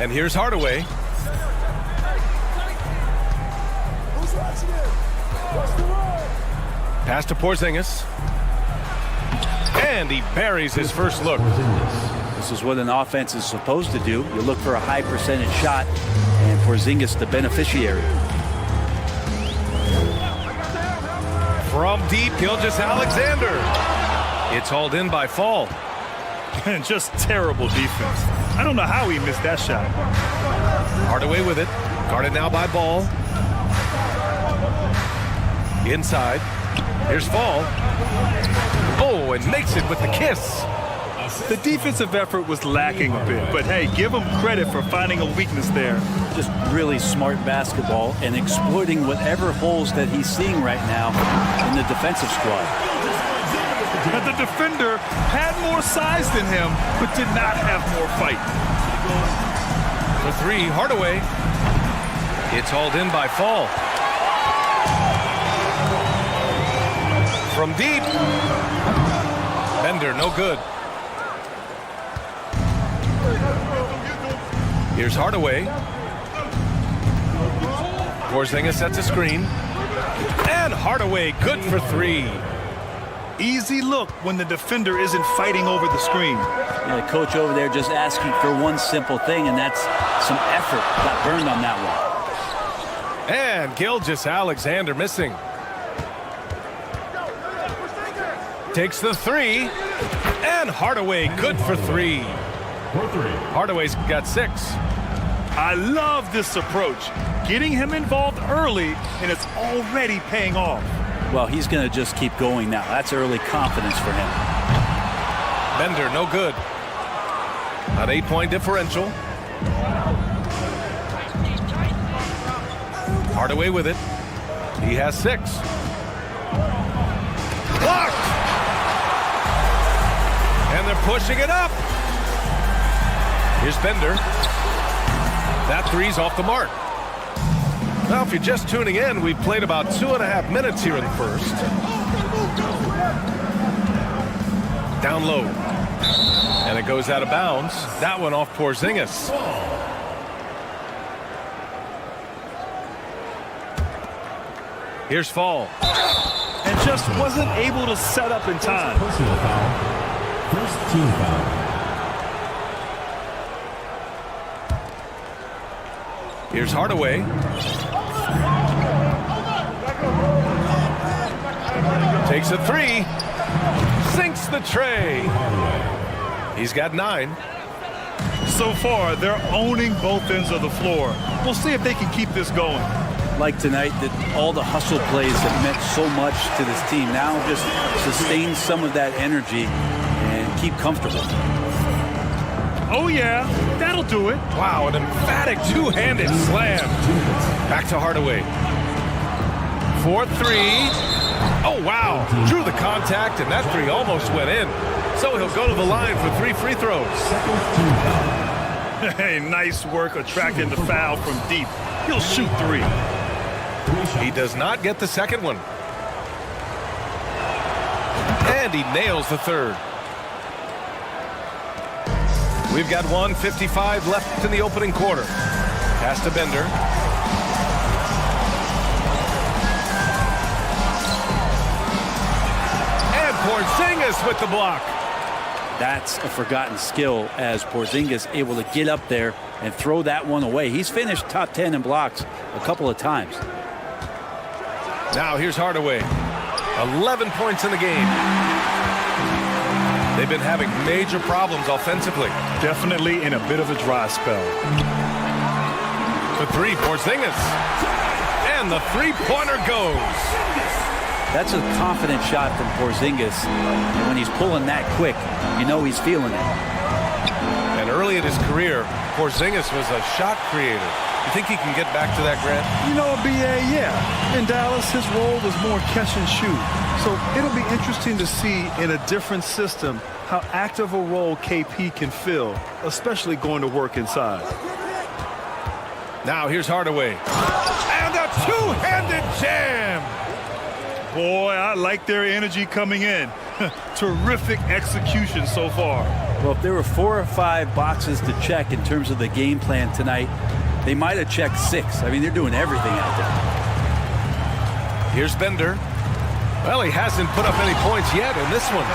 And here's Hardaway. Pass to Porzingis. And he buries his first look. This is what an offense is supposed to do. You look for a high percentage shot, and Porzingis the beneficiary. From deep, Gilgeous-Alexander. It's hauled in by Fall. And just terrible defense. I don't know how he missed that shot. Hardaway with it. Guarded now by Ball. Inside. Here's Fall. Oh, and makes it with the kiss. The defensive effort was lacking a bit, but hey, give him credit for finding a weakness there. Just really smart basketball and exploiting whatever holes that he's seeing right now in the defensive squad. But the defender had more size than him, but did not have more fight. For three, Hardaway. It's hauled in by Fall. From deep. Bender, no good. Here's Hardaway. Porzingis sets a screen. And Hardaway good for three. Easy look when the defender isn't fighting over the screen. Yeah, the coach over there just asking for one simple thing, and that's some effort. Got burned on that one. And Gilgeous-Alexander missing. Takes the three. And Hardaway good for three. Hardaway's got 6. I love this approach. Getting him involved early, and it's already paying off. Well, he's going to just keep going now. That's early confidence for him. Bender, no good. An 8-point differential. Hardaway with it. He has 6. Blocked! And they're pushing it up. Here's Bender. That three's off the mark. Now, if you're just tuning in, we've played about 2.5 minutes here in the first. Down low. And it goes out of bounds. That one off Porzingis. Here's Fall. And just wasn't able to set up in time. Personal foul. First team foul. Here's Hardaway. Takes a three. Sinks the tray. He's got 9. So far, they're owning both ends of the floor. We'll see if they can keep this going. Like tonight, that all the hustle plays have meant so much to this team. Now just sustain some of that energy and keep comfortable. Oh, yeah, that'll do it. Wow, an emphatic two-handed slam. Back to Hardaway. 4-3. Oh, wow. Drew the contact, and that three almost went in. So he'll go to the line for 3 free throws. Hey, nice work attracting the foul from deep. He'll shoot 3. He does not get the second one. And he nails the third. We've got 1:55 left in the opening quarter. Pass to Bender. And Porzingis with the block. That's a forgotten skill, as Porzingis able to get up there and throw that one away. He's finished top 10 in blocks a couple of times. Now here's Hardaway. 11 points in the game. They've been having major problems offensively. Definitely in a bit of a dry spell. The three, Porzingis. And the three-pointer goes. That's a confident shot from Porzingis. And when he's pulling that quick, you know he's feeling it. And early in his career, Porzingis was a shot creator. You think he can get back to that, Grant? You know, B.A., yeah. In Dallas, his role was more catch and shoot. So it'll be interesting to see in a different system how active a role KP can fill, especially going to work inside. Now here's Hardaway. And a two-handed jam. Boy, I like their energy coming in. Terrific execution so far. Well, if there were 4 or 5 boxes to check in terms of the game plan tonight, they might have checked 6. I mean, they're doing everything out there. Here's Bender. Well, he hasn't put up any points yet in this one.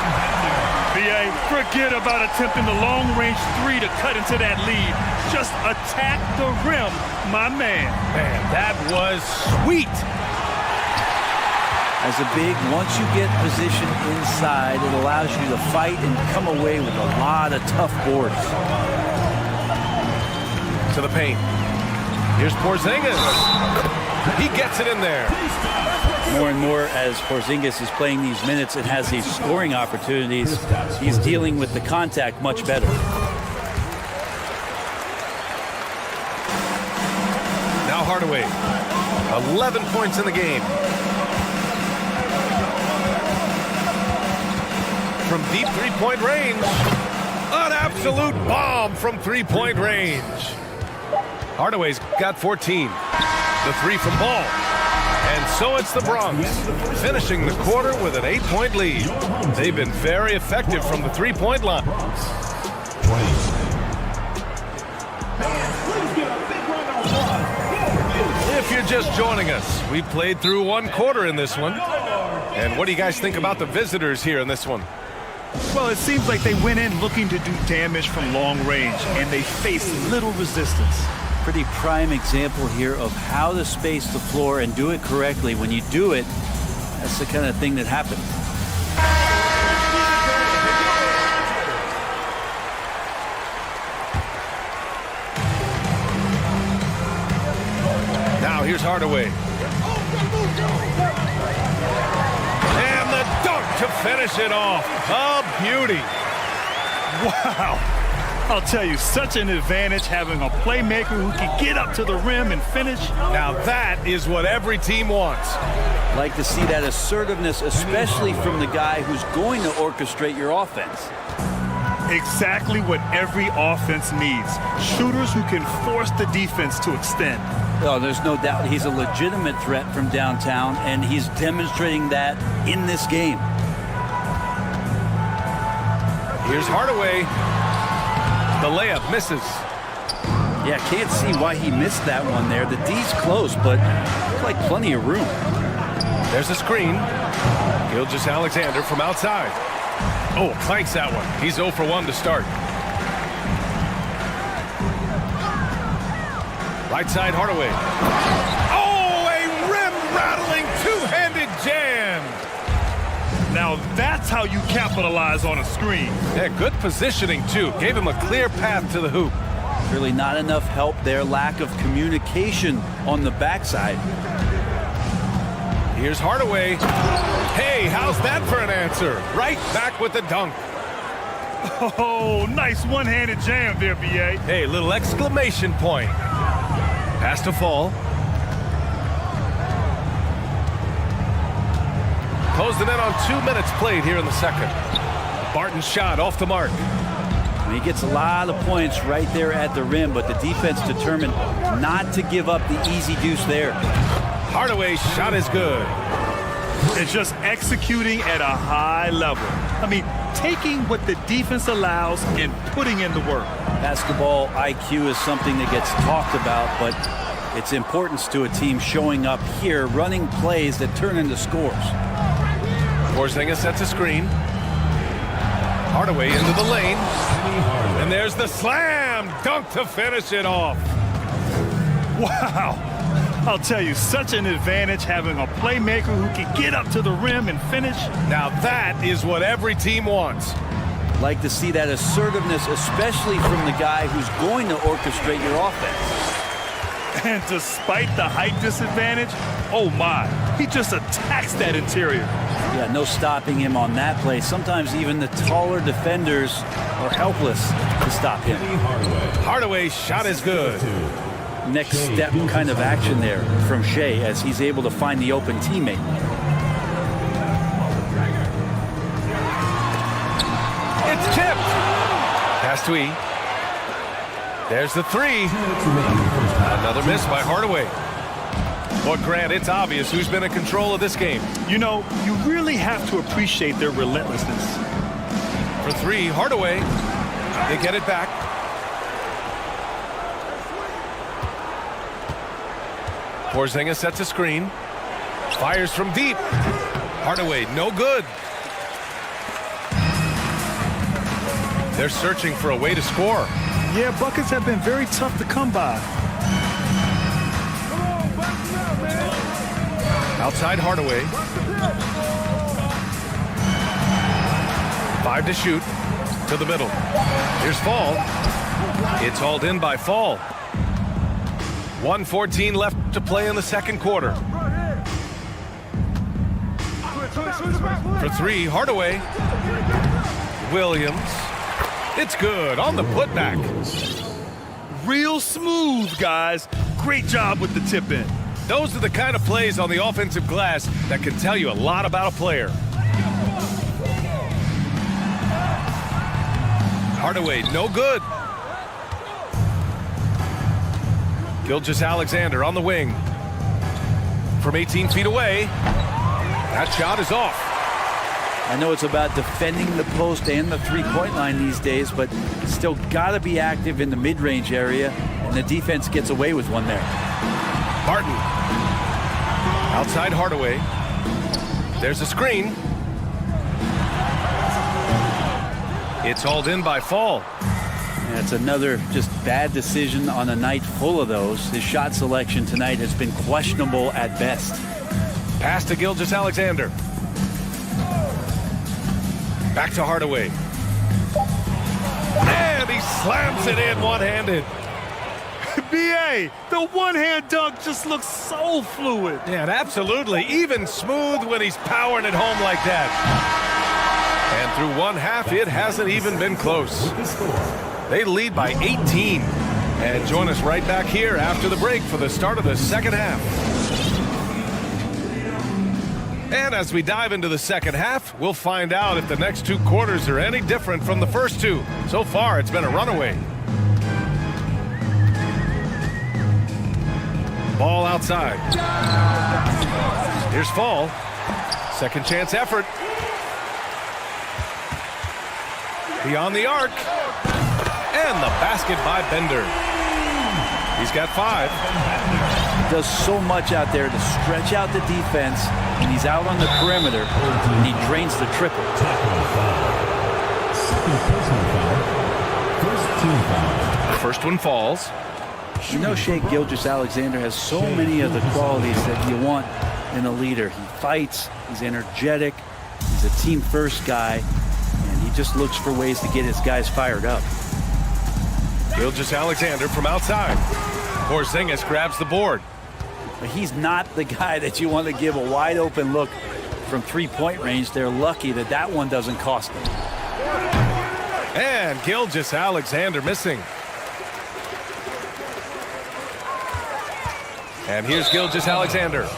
BA, forget about attempting the long-range 3 to cut into that lead. Just attack the rim, my man. Man, that was sweet. As a big, once you get positioned inside, it allows you to fight and come away with a lot of tough boards. To the paint. Here's Porzingis. He gets it in there. More and more as Porzingis is playing these minutes and has these scoring opportunities, he's dealing with the contact much better. Now Hardaway. 11 points in the game. From deep three-point range. An absolute bomb from three-point range. Hardaway's got 14. The 3 from Ball. And so it's the Bronx, finishing the quarter with an 8-point lead. They've been very effective from the three-point line. If you're just joining us, we played through 1 quarter in this one. And what do you guys think about the visitors here in this one? Well, it seems like they went in looking to do damage from long range, and they faced little resistance. Pretty prime example here of how to space the floor and do it correctly. When you do it, that's the kind of thing that happens. Now here's Hardaway. And the dunk to finish it off. A beauty. Wow. I'll tell you, such an advantage having a playmaker who can get up to the rim and finish. Now that is what every team wants. Like to see that assertiveness, especially from the guy who's going to orchestrate your offense. Exactly what every offense needs. Shooters who can force the defense to extend. Oh, there's no doubt he's a legitimate threat from downtown, and he's demonstrating that in this game. Here's Hardaway. The layup misses. Yeah, can't see why he missed that one there. The D's close, but looks like plenty of room. There's a screen. Gilgeous-Alexander from outside. Oh, clanks that one. He's 0 for 1 to start. Right side, Hardaway. Oh, a rim-rattling two-handed jam. Now that's how you capitalize on a screen. Yeah, good positioning, too. Gave him a clear path to the hoop. Really not enough help there. Lack of communication on the backside. Here's Hardaway. Hey, how's that for an answer? Right back with the dunk. Oh, nice one-handed jam there, B.A. Hey, little exclamation point. Pass to fall. Closing in on 2 minutes played here in the second. Barton's shot off the mark. He gets a lot of points right there at the rim, but the defense determined not to give up the easy deuce there. Hardaway's shot is good. It's just executing at a high level. I mean, taking what the defense allows and putting in the work. Basketball IQ is something that gets talked about, but its importance to a team showing up here, running plays that turn into scores. Porzingis sets a screen. Hardaway into the lane. And there's the slam dunk to finish it off. Wow. I'll tell you, such an advantage having a playmaker who can get up to the rim and finish. Now that is what every team wants. Like to see that assertiveness, especially from the guy who's going to orchestrate your offense. And despite the height disadvantage, oh my, he just attacks that interior. Yeah, no stopping him on that play. Sometimes even the taller defenders are helpless to stop him. Hardaway's shot is good. Next step kind of action there from Shea as he's able to find the open teammate. It's tipped. Pass to E. There's the 3. Another miss by Hardaway. Well, Grant, it's obvious who's been in control of this game. You know, you really have to appreciate their relentlessness. For three, Hardaway. They get it back. Porzingis sets a screen. Fires from deep. Hardaway, no good. They're searching for a way to score. Yeah, buckets have been very tough to come by. Outside Hardaway. 5 to shoot. To the middle. Here's Fall. It's hauled in by Fall. 1:14 left to play in the second quarter. For three, Hardaway. Williams. It's good on the putback. Real smooth, guys. Great job with the tip in. Those are the kind of plays on the offensive glass that can tell you a lot about a player. Hardaway, no good. Gilgeous-Alexander on the wing. From 18 feet away. That shot is off. I know it's about defending the post and the three-point line these days, but still got to be active in the mid-range area, and the defense gets away with one there. Barton. Outside Hardaway. There's a screen. It's hauled in by Fall. And it's another just bad decision on a night full of those. His shot selection tonight has been questionable at best. Pass to Gilgeous-Alexander. Back to Hardaway. And he slams it in one-handed. B.A., the one-hand dunk just looks so fluid. Yeah, absolutely. Even smooth when he's powering it home like that. And through one half, it hasn't even been close. They lead by 18. And join us right back here after the break for the start of the second half. And as we dive into the second half, we'll find out if the next two quarters are any different from the first two. So far, it's been a runaway. Ball outside. Here's Fall. Second chance effort. Beyond the arc. And the basket by Bender. He's got 5. Does so much out there to stretch out the defense, and he's out on the perimeter, and he drains the triple. Second personal foul. First team foul. First one falls. You know, Shai Gilgeous-Alexander has so many of the qualities that you want in a leader. He fights, he's energetic, he's a team-first guy, and he just looks for ways to get his guys fired up. Gilgeous-Alexander from outside. Porzingis grabs the board. But he's not the guy that you want to give a wide-open look from three-point range. They're lucky that that one doesn't cost them. And Gilgeous-Alexander missing. And here's Gilgeous-Alexander.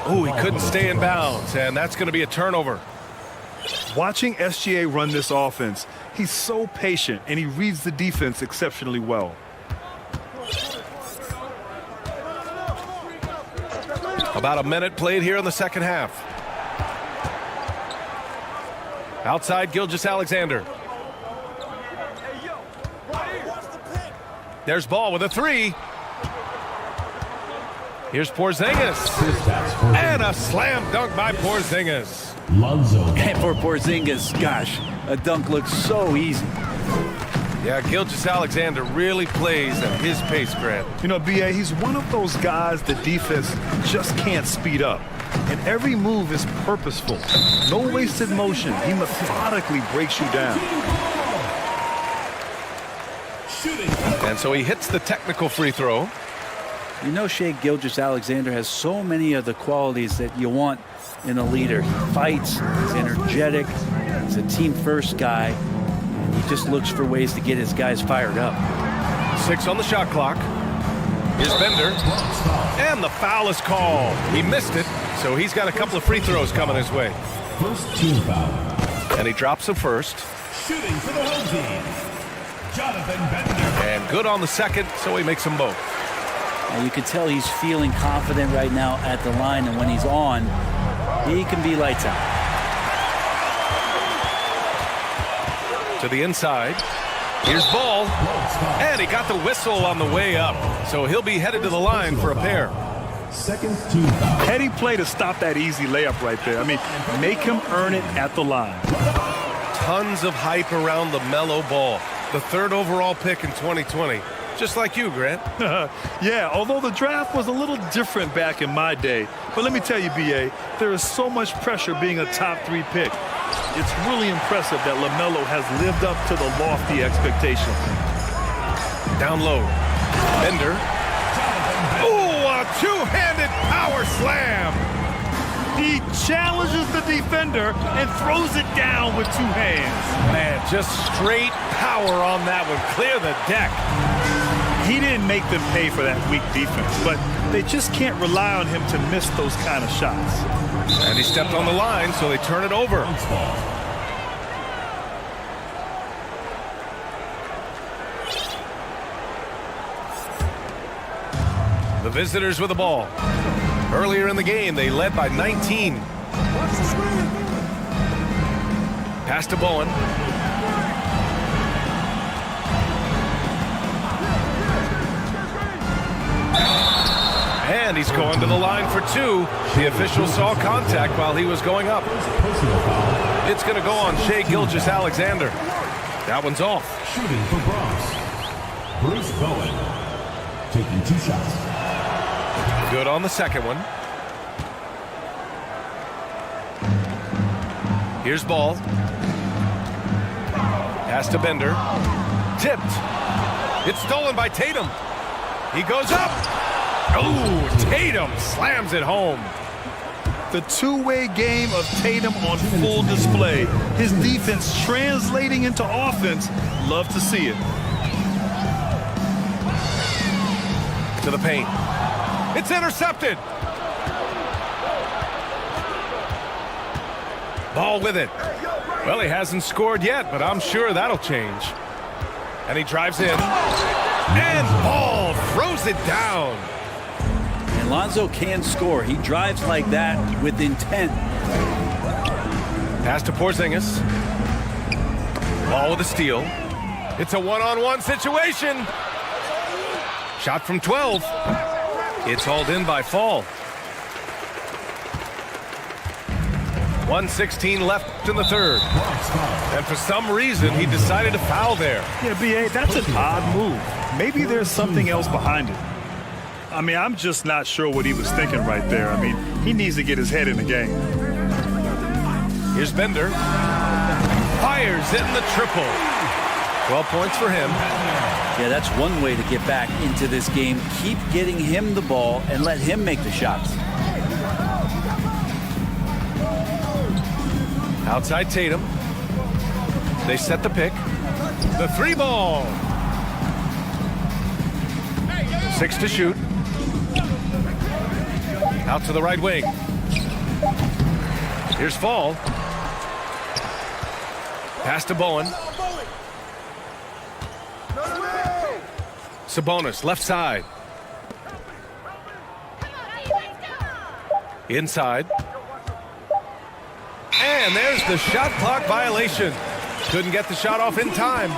Oh, he couldn't stay in bounds, and that's going to be a turnover. Watching SGA run this offense, he's so patient, and he reads the defense exceptionally well. About a minute played here in the second half. Outside Gilgeous-Alexander. There's Ball with a 3. Here's Porzingis. And a slam dunk by Porzingis. Lonzo. And for Porzingis, gosh, a dunk looks so easy. Yeah, Gilgeous-Alexander really plays at his pace, Grant. You know, B.A., he's one of those guys the defense just can't speed up. And every move is purposeful. No wasted motion. He methodically breaks you down. And so he hits the technical free throw. You know, Shai Gilgeous-Alexander has so many of the qualities that you want in a leader. He fights, he's energetic, he's a team-first guy, and he just looks for ways to get his guys fired up. 6 on the shot clock. Here's Bender. And the foul is called. He missed it, so he's got a couple of free throws coming his way. First team foul. And he drops the first. Shooting for the home team, Jonathan Bender. And good on the second, so he makes them both. And you can tell he's feeling confident right now at the line, and when he's on, he can be lights out. To the inside. Here's ball. And he got the whistle on the way up. So he'll be headed to the line for a pair. Second team foul. Heady play to stop that easy layup right there. I mean, make him earn it at the line. Tons of hype around LaMelo Ball, the 3rd overall pick in 2020. Just like you, Grant. Yeah, although the draft was a little different back in my day. But let me tell you, B.A., there is so much pressure being a top 3 pick. It's really impressive that LaMelo has lived up to the lofty expectations. Down low. Bender. Ooh, a two-handed power slam. He challenges the defender and throws it down with 2 hands. Man, just straight power on that one. Clear the deck. He didn't make them pay for that weak defense, but they just can't rely on him to miss those kind of shots. And he stepped on the line, so they turn it over. The visitors with the ball. Earlier in the game, they led by 19. Pass to Bowen. And he's going to the line for 2. The official saw contact while he was going up. It's going to go on Shai Gilgeous-Alexander. That one's off. Shooting for Bronx. Bruce Bowen taking 2 shots. Good on the second one. Here's ball. Pass to Bender. Tipped. It's stolen by Tatum. He goes up. Oh, Tatum slams it home. The two-way game of Tatum on full display. His defense translating into offense. Love to see it. To the paint. It's intercepted. Ball with it. Well, he hasn't scored yet, but I'm sure that'll change. And he drives in. And Ball throws it down. And Lonzo can score. He drives like that with intent. Pass to Porzingis. Ball with a steal. It's a one-on-one situation. Shot from 12. It's hauled in by Fall. 1:16 left in the 3rd. And for some reason, he decided to foul there. Yeah, B.A., that's an odd move. Maybe there's something else behind it. I mean, I'm just not sure what he was thinking right there. I mean, he needs to get his head in the game. Here's Bender. Fires in the triple. 12 points for him. Yeah, that's one way to get back into this game. Keep getting him the ball and let him make the shots. Outside Tatum. They set the pick. The 3 ball. 6 to shoot. Out to the right wing. Here's Fall. Pass to Bowen. Sabonis, left side. Inside. And there's the shot clock violation. Couldn't get the shot off in time.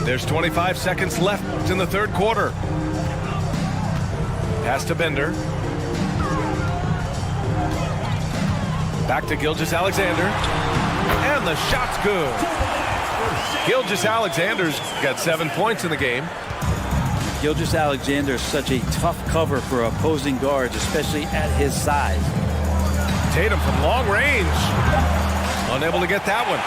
There's 25 seconds left in the 3rd quarter. Pass to Bender. Back to Gilgeous-Alexander. And the shot's good. Gilgeous-Alexander's got 7 points in the game. Gilgeous-Alexander is such a tough cover for opposing guards, especially at his size. Tatum from long range. Unable to get that one.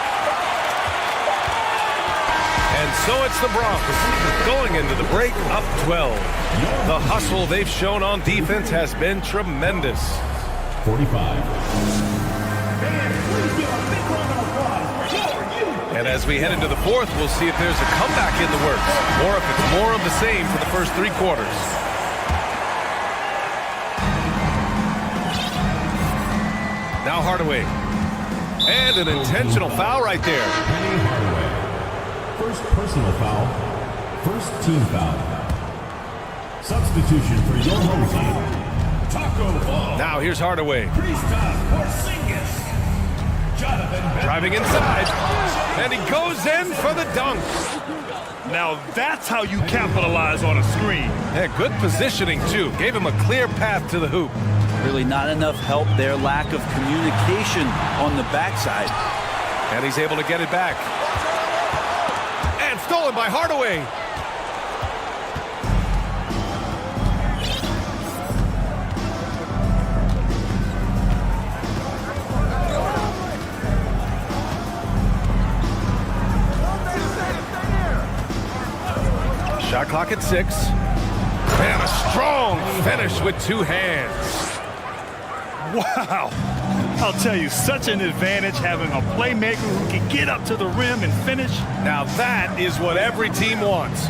And so it's the Broncos going into the break up 12. The hustle they've shown on defense has been tremendous. 45. And as we head into the 4th, we'll see if there's a comeback in the works, or if it's more of the same for the first 3 quarters. Now Hardaway. And an intentional foul right there. Penny Hardaway. First personal foul. First team foul. Substitution for your home team. Taco Ball. Now here's Hardaway. Kristaps Porzingis. Jonathan Driving inside. And he goes in for the dunk. Now that's how you capitalize on a screen. Yeah, good positioning, too. Gave him a clear path to the hoop. Really not enough help there. Lack of communication on the backside. And he's able to get it back. And stolen by Hardaway. Shot clock at 6. And a strong finish with 2 hands. Wow. I'll tell you, such an advantage having a playmaker who can get up to the rim and finish. Now that is what every team wants.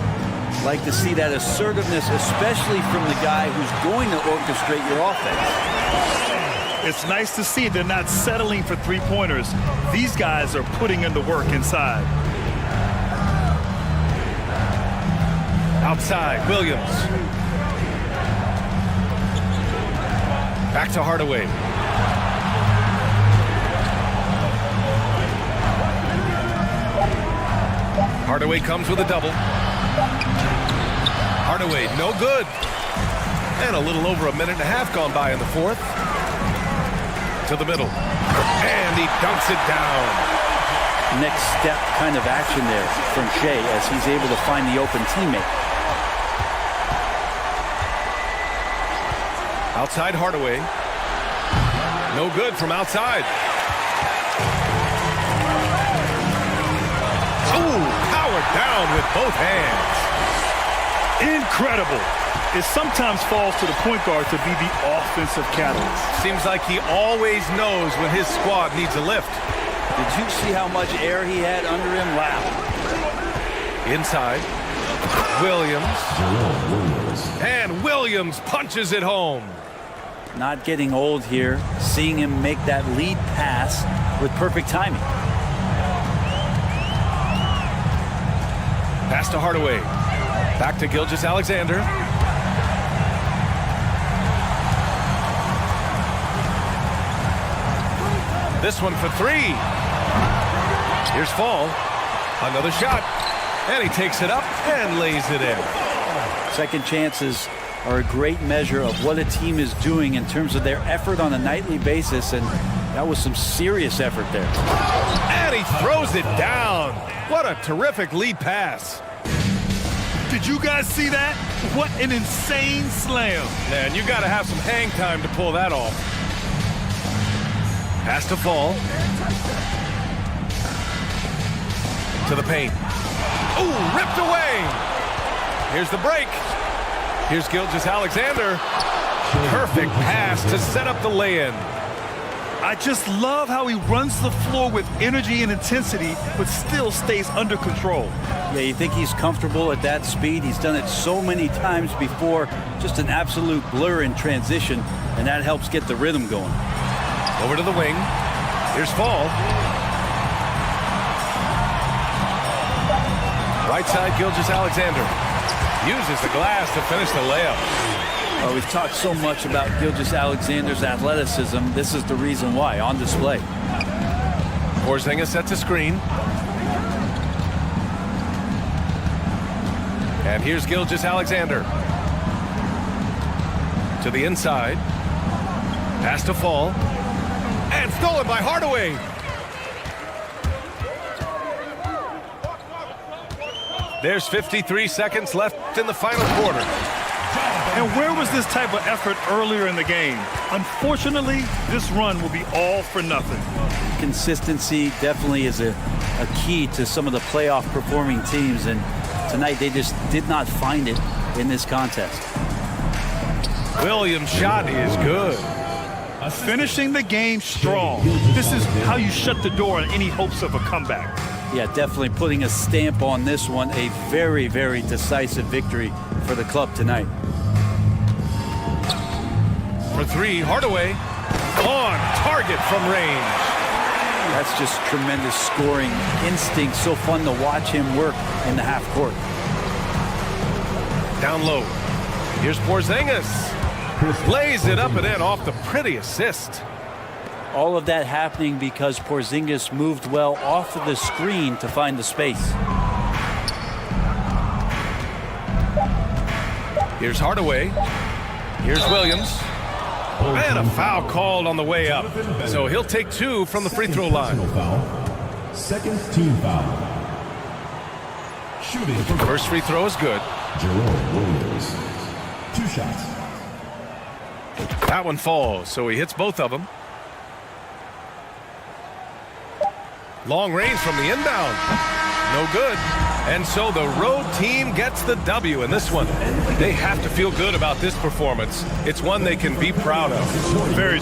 Like to see that assertiveness, especially from the guy who's going to orchestrate your offense. It's nice to see they're not settling for three-pointers. These guys are putting in the work inside. Outside, Williams. Back to Hardaway. Hardaway comes with a double. Hardaway, no good. And a little over a minute and a half gone by in the fourth. To the middle. And he dunks it down. Next step kind of action there from Shea as he's able to find the open teammate. Outside Hardaway. No good from outside. Oh, powered down with both hands. Incredible. It sometimes falls to the point guard to be the offensive catalyst. Seems like he always knows when his squad needs a lift. Did you see how much air he had under him? Wow. Inside. Williams. And Williams punches it home. Not getting old here. Seeing him make that lead pass with perfect timing. Pass to Hardaway. Back to Gilgeous-Alexander. This one for 3. Here's Fall. Another shot. And he takes it up and lays it in. Second chances are a great measure of what a team is doing in terms of their effort on a nightly basis, and that was some serious effort there. And he throws it down. What a terrific lead pass. Did you guys see that? What an insane slam. Man, you got to have some hang time to pull that off. Pass to Fall. To the paint. Ooh, ripped away. Here's the break. Here's Gilgeous-Alexander. Perfect pass to set up the lay-in. I just love how he runs the floor with energy and intensity, but still stays under control. Yeah, you think he's comfortable at that speed? He's done it so many times before. Just an absolute blur in transition, and that helps get the rhythm going. Over to the wing. Here's Fall. Right side, Gilgeous-Alexander. Uses the glass to finish the layup. We've talked so much about Gilgeous-Alexander's athleticism. This is the reason why, on display. Porzingis sets a screen. And here's Gilgeous-Alexander. To the inside. Pass to Fall. And stolen by Hardaway. There's 53 seconds left in the final quarter. And where was this type of effort earlier in the game? Unfortunately, this run will be all for nothing. Consistency definitely is a key to some of the playoff performing teams, and tonight they just did not find it in this contest. Williams' shot is good. Finishing the game strong. This is how you shut the door on any hopes of a comeback. Yeah, definitely putting a stamp on this one. A very, very decisive victory for the club tonight. For 3, Hardaway on target from range. That's just tremendous scoring instinct. So fun to watch him work in the half court. Down low. Here's Porzingis. Lays it up and in off the pretty assist. All of that happening because Porzingis moved well off of the screen to find the space. Here's Hardaway. Here's Williams. And a foul called on the way up. So he'll take 2 from the free throw line. Second team foul. Shooting. First free throw is good. Jerome Williams. 2 shots. That one falls, so he hits both of them. Long range from the inbound. No good. And so the road team gets the W in this one. They have to feel good about this performance. It's one they can be proud of. Very.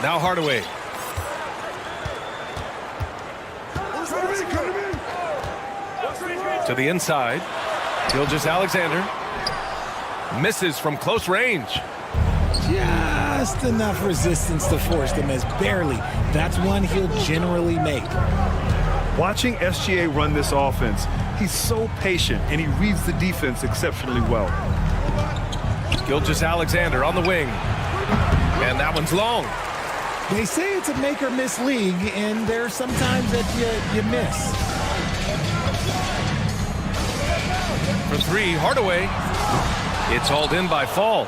Now Hardaway. To the inside. Gilgeous-Alexander. Misses from close range. Just enough resistance to force the miss. Barely. That's one he'll generally make. Watching SGA run this offense, he's so patient and he reads the defense exceptionally well. Gilgeous-Alexander on the wing. And that one's long. They say it's a make or miss league, and there's sometimes that you miss. For three, Hardaway. It's hauled in by Fall.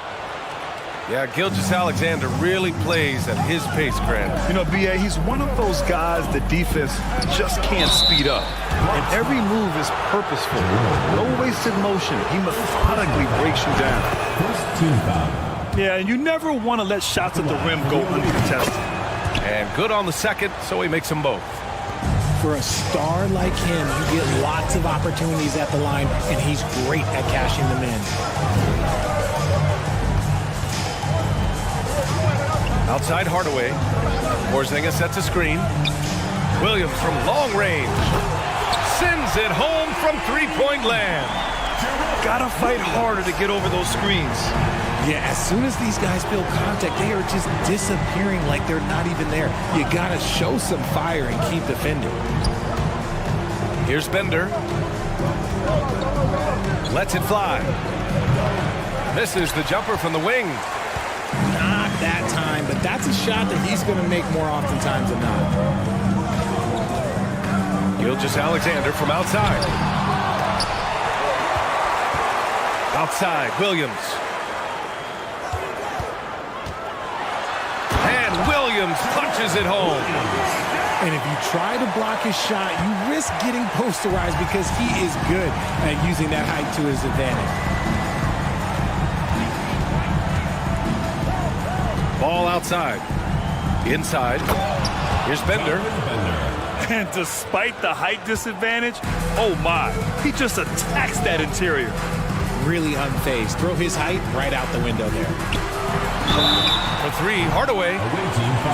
Yeah, Gilgeous-Alexander really plays at his pace, Grant. You know, B.A., he's one of those guys the defense just can't speed up. And every move is purposeful. No wasted motion. He methodically breaks you down. First team foul. Yeah, and you never want to let shots at the rim go uncontested. And good on the second, so he makes them both. For a star like him, you get lots of opportunities at the line, and he's great at cashing them in. Outside Hardaway. Porzingis sets a screen. Williams from long range. Sends it home from three-point land. Gotta fight harder to get over those screens. Yeah, as soon as these guys feel contact, they are just disappearing like they're not even there. You gotta show some fire and keep defending. Here's Bender. Lets it fly. Misses the jumper from the wing. Not that time, but that's a shot that he's going to make more oftentimes than not. Gilgeous-Alexander from outside. Outside, Williams. And Williams punches it home. And if you try to block his shot, you risk getting posterized because he is good at using that height to his advantage. Ball outside. Inside. Here's Bender. And despite the height disadvantage, oh my, he just attacks that interior. Really unfazed. Throw his height right out the window there. For three, Hardaway.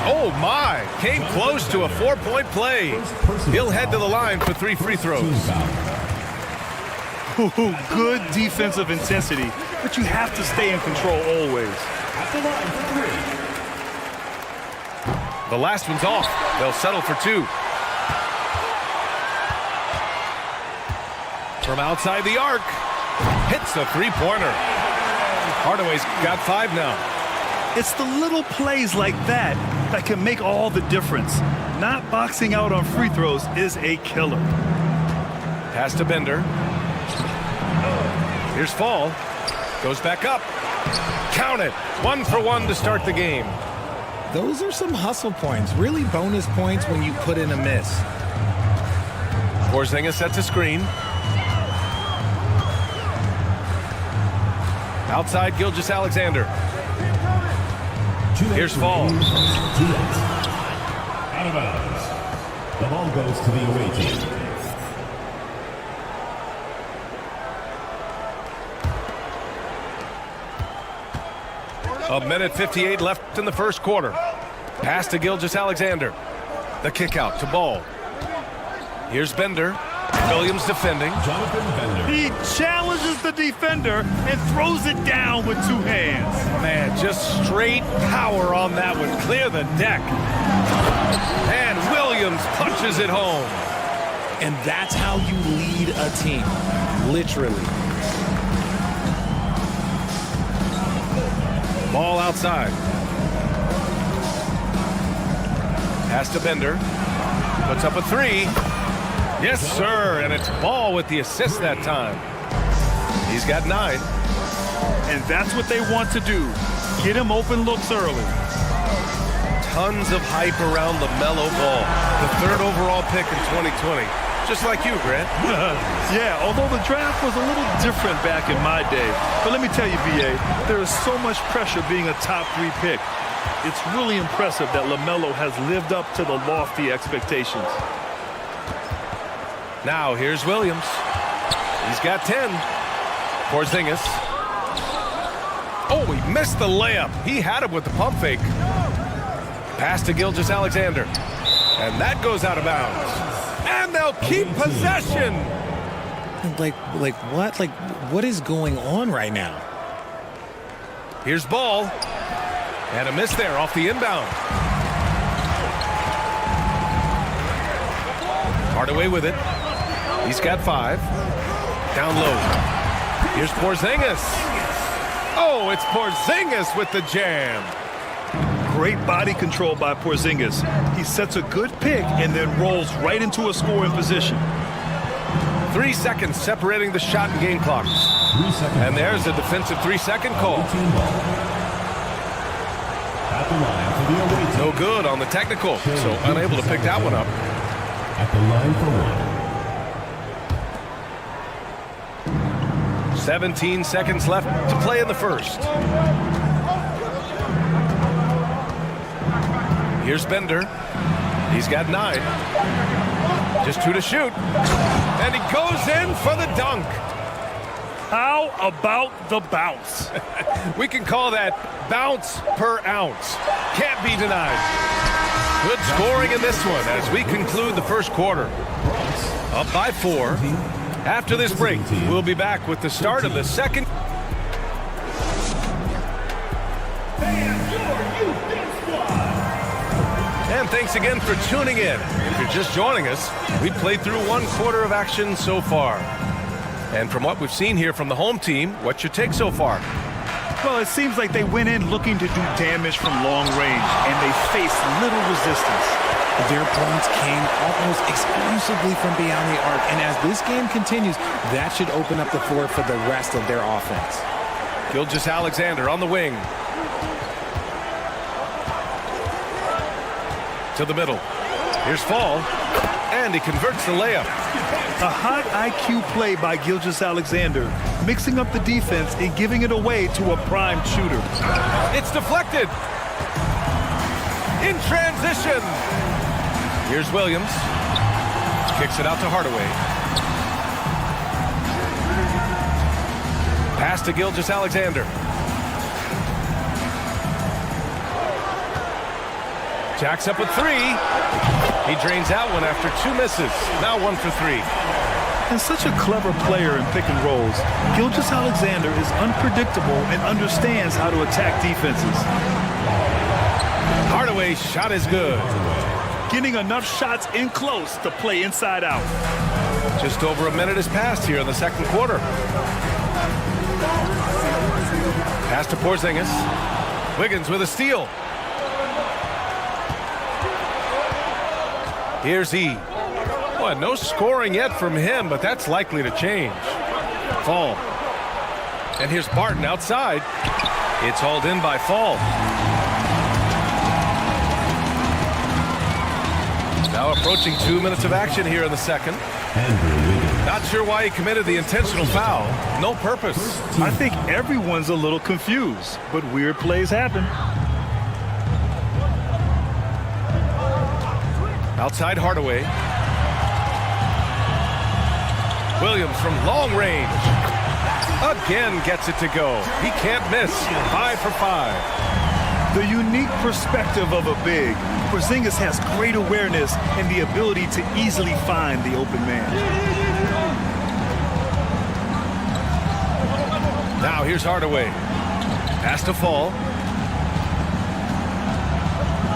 Oh my, came close to a 4-point play. He'll head to the line for 3 free throws. Ooh, good defensive intensity, but you have to stay in control always. At the line for 3. The last one's off. They'll settle for 2. From outside the arc. Hits the three-pointer. Hardaway's got 5 now. It's the little plays like that that can make all the difference. Not boxing out on free throws is a killer. Pass to Bender. Here's Fall. Goes back up. Count it. 1 for 1 to start the game. Those are some hustle points. Really bonus points when you put in a miss. Porzingis sets a screen. Outside Gilgeous-Alexander. Here's Fall. Out of bounds. The ball goes to the away team. A minute 58 left in the first quarter. Pass to Gilgeous-Alexander. The kick out to Ball. Here's Bender. Williams defending. Jonathan Bender. He challenges the defender and throws it down with 2 hands. Man, just straight power on that one. Clear the deck. And Williams punches it home. And that's how you lead a team. Literally. Ball outside. Pass to Bender. Puts up a 3. Yes, sir. And it's Ball with the assist that time. He's got 9. And that's what they want to do. Get him open looks early. Tons of hype around LaMelo Ball, the 3rd overall pick in 2020. Just like you, Grant. Yeah, although the draft was a little different back in my day. But let me tell you, B.A., there is so much pressure being a top 3 pick. It's really impressive that LaMelo has lived up to the lofty expectations. Now here's Williams. He's got 10. Porzingis. Oh, he missed the layup. He had him with the pump fake. Pass to Gilgeous-Alexander. And that goes out of bounds. And they'll keep possession. Like what? Like, what is going on right now? Here's ball. And a miss there off the inbound. Hardaway with it. He's got 5. Down low. Here's Porzingis. Oh, it's Porzingis with the jam. Great body control by Porzingis. He sets a good pick and then rolls right into a scoring position. 3 seconds separating the shot and game clock. 3 seconds. And there's a defensive 3-second call. At the line for the away team. No good on the technical, so unable to pick that one up. At the line for 1. 17 seconds left to play in the first. Here's Bender. He's got 9. Just 2 to shoot. And he goes in for the dunk. How about the bounce? We can call that bounce per ounce. Can't be denied. Good scoring in this one as we conclude the first quarter. Up by 4. After this break, we'll be back with the start of the second. And thanks again for tuning in. If you're just joining us, we've played through 1 quarter of action so far. And from what we've seen here from the home team, what's your take so far? Well, it seems like they went in looking to do damage from long range, and they faced little resistance. Their points came almost exclusively from beyond the arc, and as this game continues, that should open up the floor for the rest of their offense. Gilgeous-Alexander on the wing. To the middle. Here's Fall, and he converts the layup. A high IQ play by Gilgeous-Alexander, mixing up the defense and giving it away to a prime shooter. It's deflected. In transition. Here's Williams. Kicks it out to Hardaway. Pass to Gilgeous-Alexander. Jacks up with 3. He drains that one after 2 misses. Now 1 for 3. And such a clever player in pick and rolls, Gilgeous-Alexander is unpredictable and understands how to attack defenses. Hardaway's shot is good. Getting enough shots in close to play inside out. Just over a minute has passed here in the second quarter. Pass to Porzingis. Wiggins with a steal. Here's E. Boy, no scoring yet from him, but that's likely to change. Fall. And here's Barton outside. It's hauled in by Fall. Now approaching 2 minutes of action here in the second. Not sure why he committed the intentional foul. No purpose. I think everyone's a little confused, but weird plays happen. Outside Hardaway. Williams from long range. Again gets it to go. He can't miss. 5 for 5. The unique perspective of a big. Porzingis has great awareness and the ability to easily find the open man. Now here's Hardaway. Pass to Fall.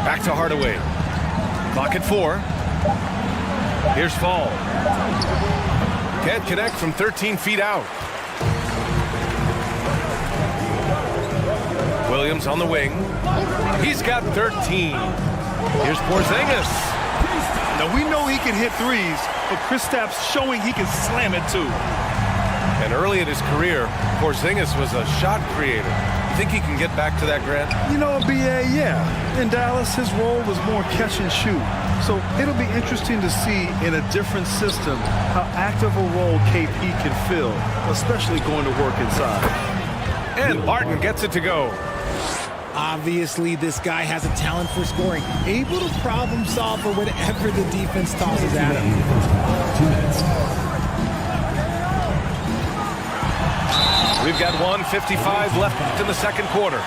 Back to Hardaway. Clock at 4. Here's Fall. Can't connect from 13 feet out. Williams on the wing. He's got 13. Here's Porzingis. Now we know he can hit threes, but Kristaps showing he can slam it too. And early in his career, Porzingis was a shot creator. You think he can get back to that, Grant? You know, BA, yeah. In Dallas, his role was more catch and shoot. So it'll be interesting to see in a different system how active a role KP can fill, especially going to work inside. And Barton gets it to go. Obviously, this guy has a talent for scoring, able to problem solve for whatever the defense tosses at him. 2 minutes. We've got 1:55 left in the second quarter.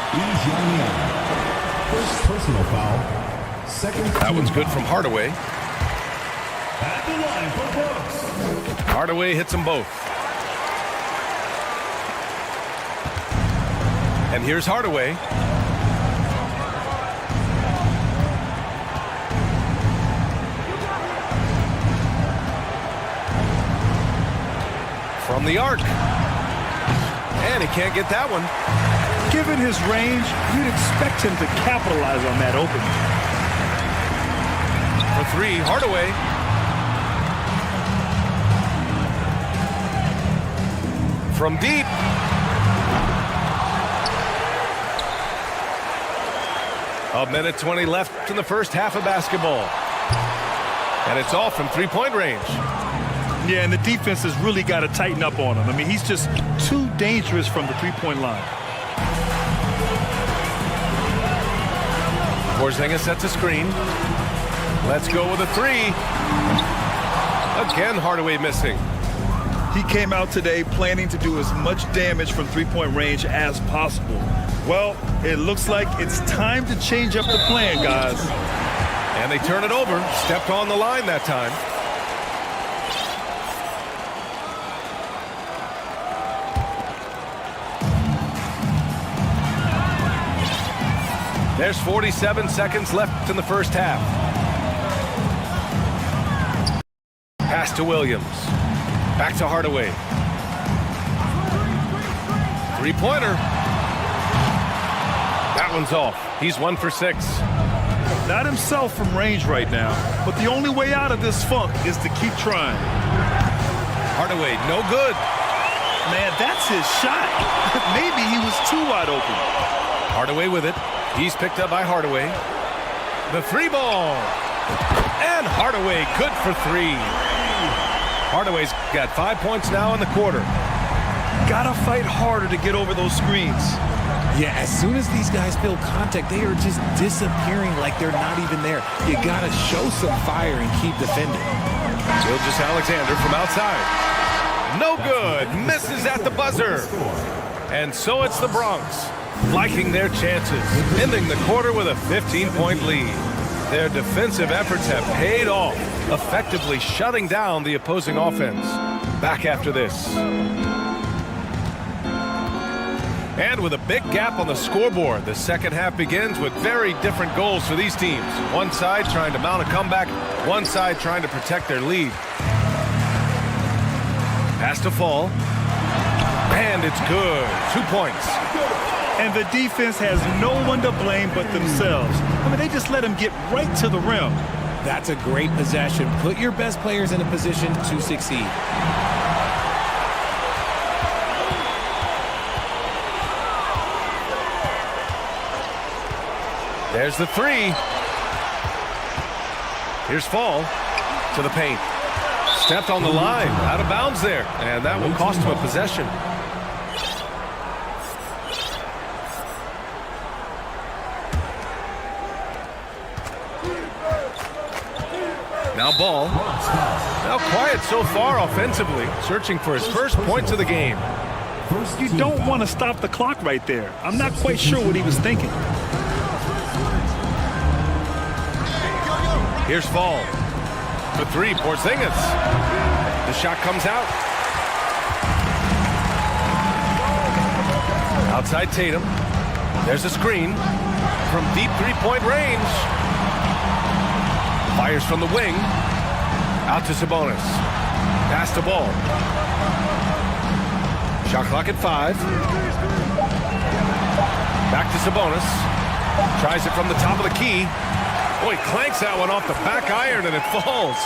First personal foul That one's good from Hardaway. At the line for Brooks. Hardaway hits them both. And here's Hardaway. From the arc. And he can't get that one. Given his range, you'd expect him to capitalize on that opening. For three, Hardaway. From deep. A minute 20 left in the first half of basketball. And it's off from three-point range. Yeah, and the defense has really got to tighten up on him. I mean, he's just too dangerous from the three-point line. Porzingis sets a screen. Let's go with a three. Again, Hardaway missing. He came out today planning to do as much damage from three-point range as possible. Well, it looks like it's time to change up the plan, guys. And they turn it over. Stepped on the line that time. There's 47 seconds left in the first half. Pass to Williams. Back to Hardaway. Three-pointer. That one's off. He's 1 for 6. Not himself from range right now, but the only way out of this funk is to keep trying. Hardaway, no good. Man, that's his shot. Maybe he was too wide open. Hardaway with it. He's picked up by Hardaway. The three ball. And Hardaway good for three. Hardaway's got 5 points now in the quarter. Gotta fight harder to get over those screens. Yeah, as soon as these guys feel contact, they are just disappearing like they're not even there. You gotta show some fire and keep defending. Gilgeous-Alexander from outside. No good. Misses at the buzzer. And so it's the Bronx liking their chances, ending the quarter with a 15-point lead. Their defensive efforts have paid off, effectively shutting down the opposing offense. Back after this. And with a big gap on the scoreboard, the second half begins with very different goals for these teams. One side trying to mount a comeback, one side trying to protect their lead. Pass to Fall. And it's good. 2 points. And the defense has no one to blame but themselves. I mean, they just let him get right to the rim. That's a great possession. Put your best players in a position to succeed. There's the three. Here's Fall to the paint. Stepped on the line, out of bounds there, and that will cost him a possession. Now Ball. Now quiet so far offensively, searching for his first points of the game. You don't want to stop the clock right there. I'm not quite sure what he was thinking. Here's Fall. For three, Porzingis. The shot comes out. Outside Tatum. There's a screen from deep three-point range. Fires from the wing. Out to Sabonis. Pass to Ball. Shot clock at 5. Back to Sabonis. Tries it from the top of the key. Boy, clanks that one off the back iron and it falls.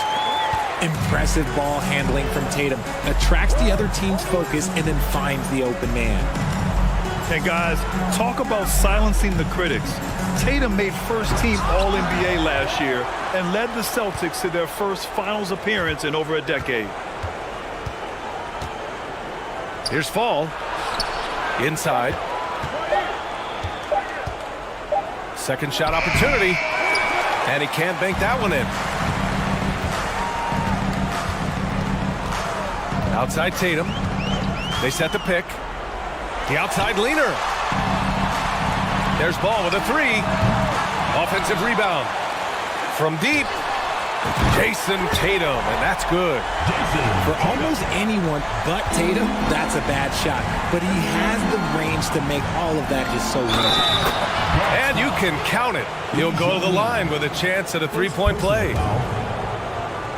Impressive ball handling from Tatum. Attracts the other team's focus and then finds the open man. And guys, talk about silencing the critics. Tatum made first-team All-NBA last year and led the Celtics to their first finals appearance in over a decade. Here's Fall. Inside. Second shot opportunity. And he can't bank that one in. Outside Tatum. They set the pick. The outside leaner. There's Ball with a three. Offensive rebound. From deep, Jason Tatum, and that's good. For almost anyone but Tatum, that's a bad shot. But he has the range to make all of that just so easy. And you can count it. He'll go to the line with a chance at a three-point play.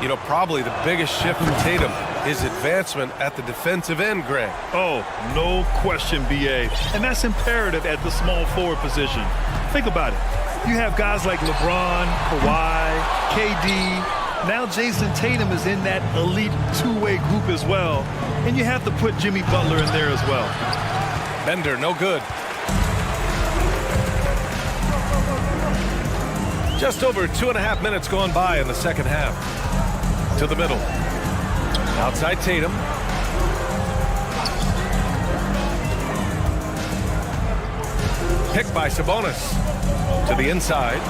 You know, probably the biggest shift for Tatum is advancement at the defensive end, Greg. Oh, no question, B.A. And that's imperative at the small forward position. Think about it. You have guys like LeBron, Kawhi, KD. Now Jason Tatum is in that elite two-way group as well. And you have to put Jimmy Butler in there as well. Bender, no good. Just over 2.5 minutes gone by in the second half. To the middle. Outside Tatum. Picked by Sabonis. To the inside.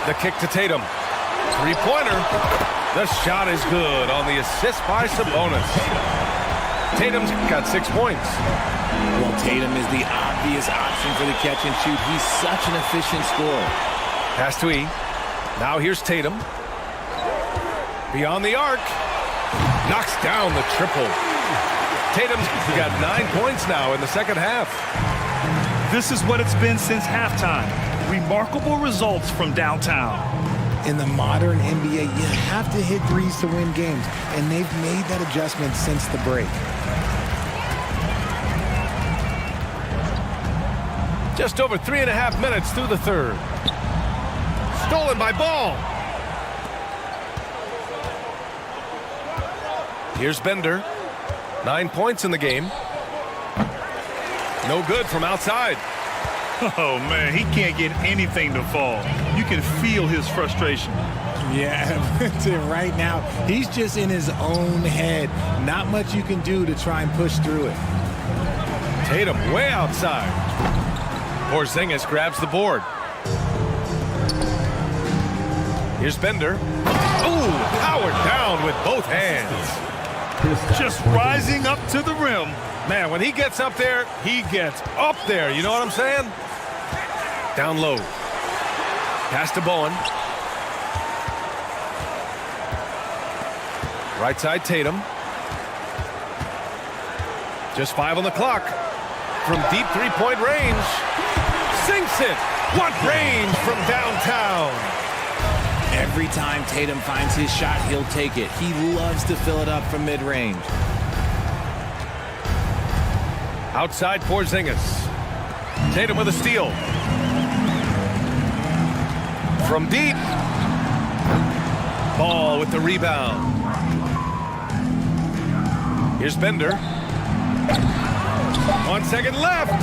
The kick to Tatum. Three-pointer. The shot is good on the assist by Sabonis. Tatum's got 6 points. Well, Tatum is the obvious option for the catch and shoot. He's such an efficient scorer. Pass to E. Now here's Tatum. Beyond the arc. Knocks down the triple. Tatum's got 9 points now in the second half. This is what it's been since halftime. Remarkable results from downtown. In the modern NBA, you have to hit threes to win games, and they've made that adjustment since the break. Just over 3.5 minutes through the third. Stolen by Ball. Here's Bender. 9 points in the game. No good from outside. Oh, man, he can't get anything to fall. You can feel his frustration. Yeah, right now, he's just in his own head. Not much you can do to try and push through it. Tatum way outside. Porzingis grabs the board. Here's Bender. Ooh, powered down with both hands. Just rising up to the rim. Man, when he gets up there, he gets up there. You know what I'm saying? Down low. Pass to Bowen. Right side Tatum. Just 5 on the clock. From deep three-point range. Sinks it. What range from downtown? Every time Tatum finds his shot, he'll take it. He loves to fill it up from mid-range. Outside Porzingis. Tatum with a steal. From deep. Ball with the rebound. Here's Bender. 1 second left.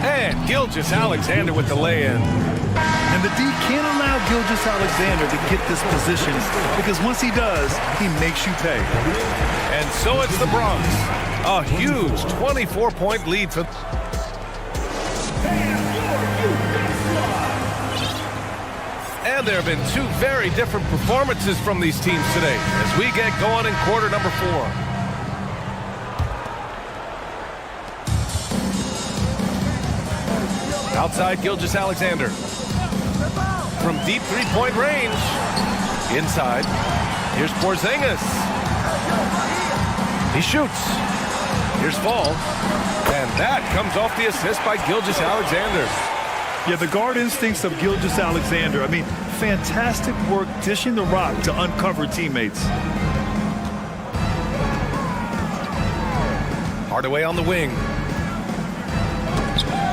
And Gilgeous-Alexander with the lay-in. And the D can't allow Gilgeous-Alexander to get this position because once he does, he makes you pay. And so it's the Bronx. A huge 24-point lead for... And there have been 2 very different performances from these teams today as we get going in quarter number 4. Outside Gilgeous-Alexander. From deep three-point range. Inside. Here's Porzingis. He shoots. Here's Fall. And that comes off the assist by Gilgeous-Alexander. Yeah, the guard instincts of Gilgeous-Alexander. I mean, fantastic work dishing the rock to uncover teammates. Hardaway on the wing.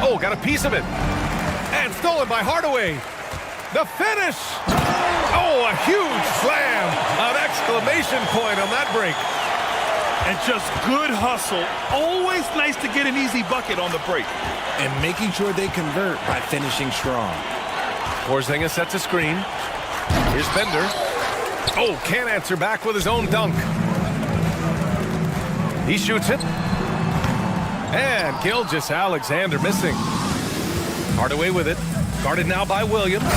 Oh, got a piece of it. And stolen by Hardaway. The finish. Oh, a huge slam. An exclamation point on that break. And just good hustle. Always nice to get an easy bucket on the break. And making sure they convert by finishing strong. Porzingis sets a screen. Here's Bender. Oh, can't answer back with his own dunk. He shoots it. And Gilgeous-Alexander missing. Hardaway with it. Guarded now by Williams.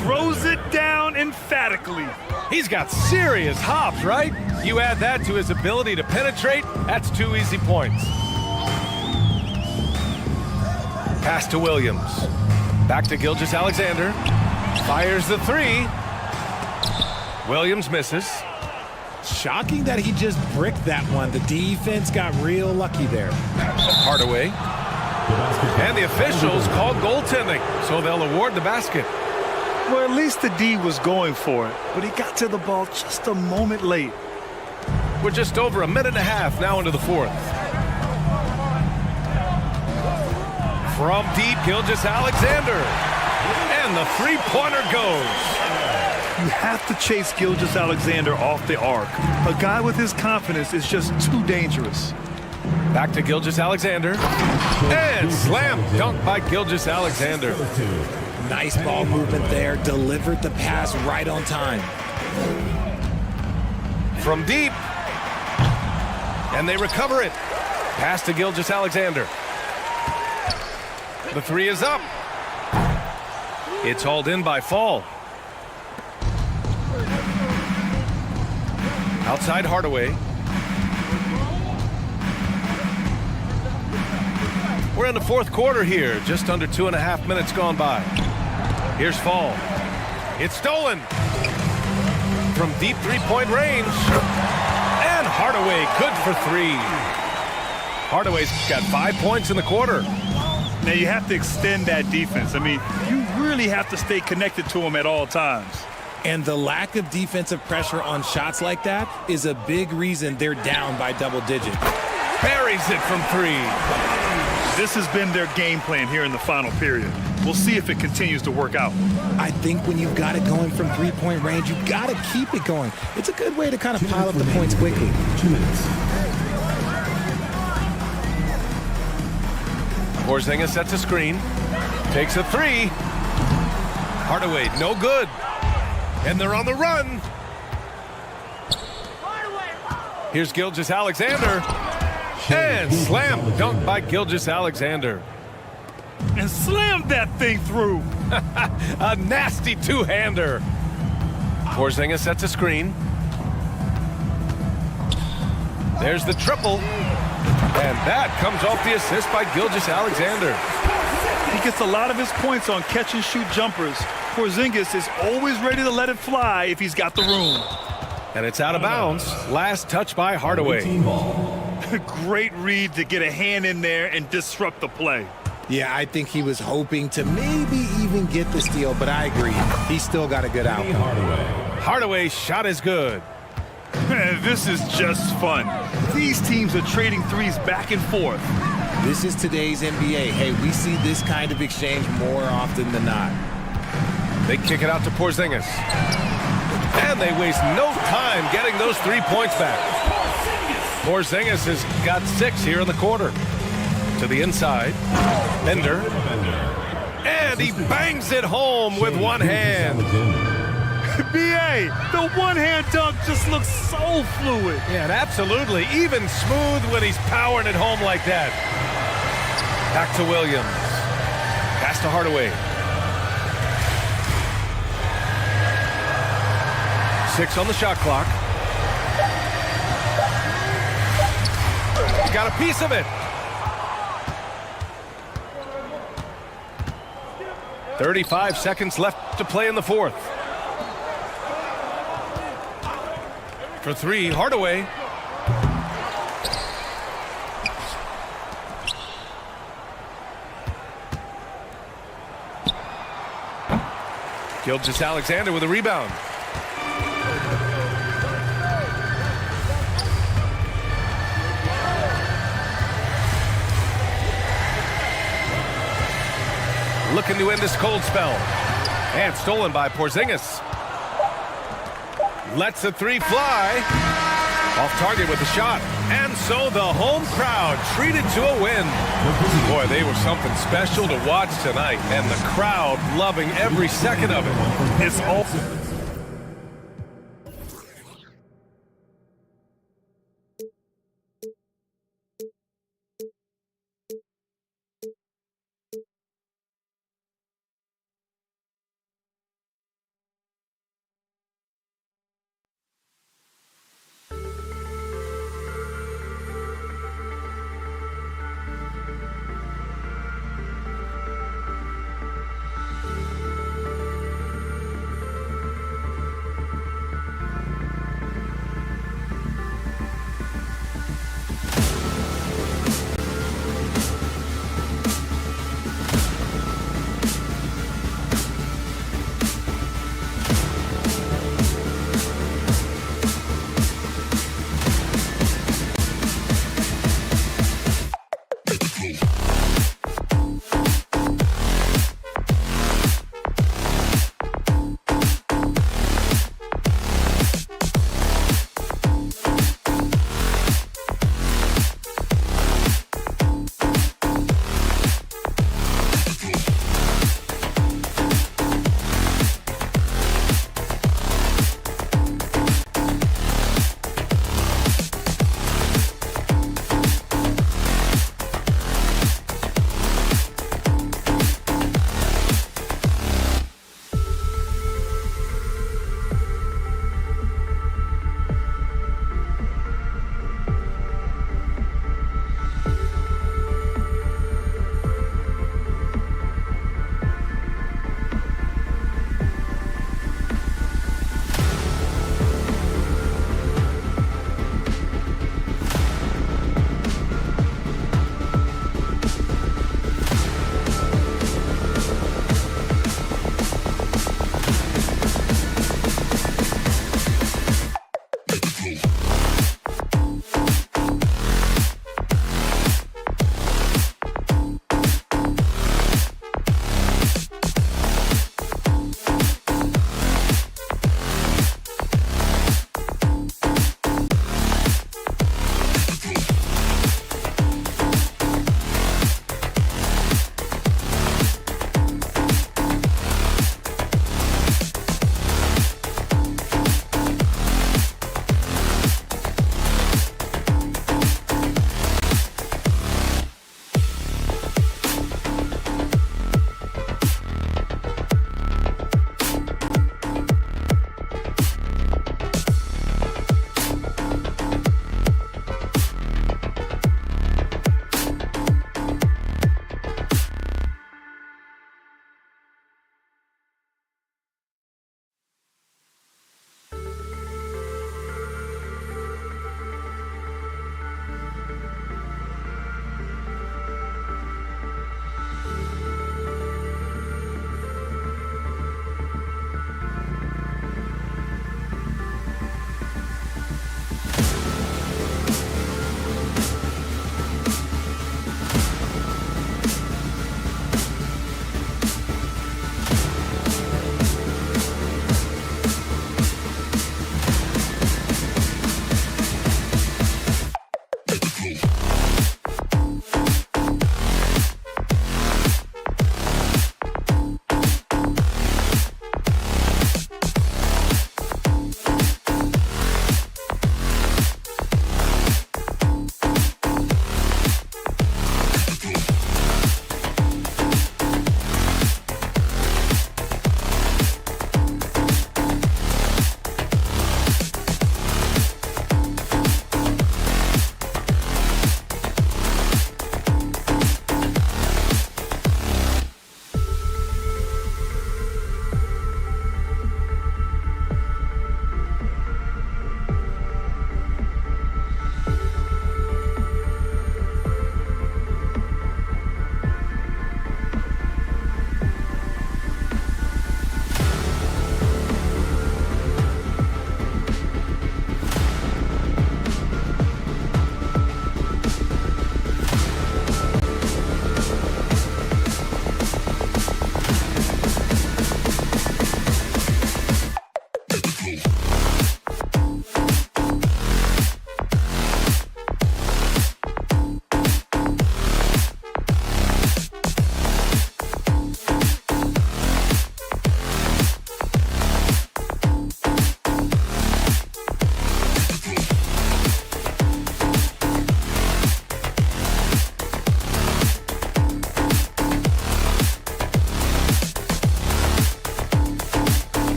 Throws it down emphatically. He's got serious hops, right? You add that to his ability to penetrate, that's 2 easy points. Pass to Williams. Back to Gilgeous-Alexander. Fires the three. Williams misses. Shocking that he just bricked that one. The defense got real lucky there. Hardaway. And the officials call goaltending, so they'll award the basket. Well, at least the D was going for it, but he got to the ball just a moment late. We're just over a minute and a half now into the fourth. From deep, Gilgeous-Alexander. And the three-pointer goes. You have to chase Gilgeous-Alexander off the arc. A guy with his confidence is just too dangerous. Back to Gilgeous-Alexander. And slam dunk by Gilgeous-Alexander. Nice ball movement there. Delivered the pass right on time. From deep. And they recover it. Pass to Gilgeous-Alexander. The three is up. It's hauled in by Fall. Outside Hardaway. We're in the fourth quarter here. Just under 2.5 minutes gone by. Here's Fall. It's stolen. From deep three-point range. And Hardaway good for three. Hardaway's got 5 points in the quarter. Now you have to extend that defense. I mean, you really have to stay connected to him at all times. And the lack of defensive pressure on shots like that is a big reason they're down by double digits. Buries it from three. This has been their game plan here in the final period. We'll see if it continues to work out. I think when you've got it going from three-point range, you've got to keep it going. It's a good way to kind of pile up the points quickly. 2 minutes. Porzingis sets a screen. Takes a three. Hardaway, no good. And they're on the run. Here's Gilgeous-Alexander. And slam dunk by Gilgeous-Alexander. And slammed that thing through. A nasty two-hander. Porzingis sets a screen. There's the triple. And that comes off the assist by Gilgeous-Alexander. He gets a lot of his points on catch-and-shoot jumpers. Porzingis is always ready to let it fly if he's got the room. And it's out of bounds. Last touch by Hardaway. Great read to get a hand in there and disrupt the play. Yeah, I think he was hoping to maybe even get the steal, but I agree. He's still got a good outcome. Hardaway's shot is good. Man, this is just fun. These teams are trading threes back and forth. This is today's NBA. Hey, we see this kind of exchange more often than not. They kick it out to Porzingis. And they waste no time getting those 3 points back. Porzingis has got 6 here in the quarter. To the inside. Bender. And he bangs it home with one hand. B.A., the one-hand dunk just looks so fluid. Yeah, and absolutely. Even smooth when he's powering it home like that. Back to Williams. Pass to Hardaway. 6 on the shot clock. He got a piece of it. 35 seconds left to play in the fourth. For three, Hardaway. Gilgeous-Alexander with a rebound. Looking to end this cold spell. And stolen by Porzingis. Lets the three fly. Off target with the shot. And so the home crowd treated to a win. Boy, they were something special to watch tonight. And the crowd loving every second of it. It's all...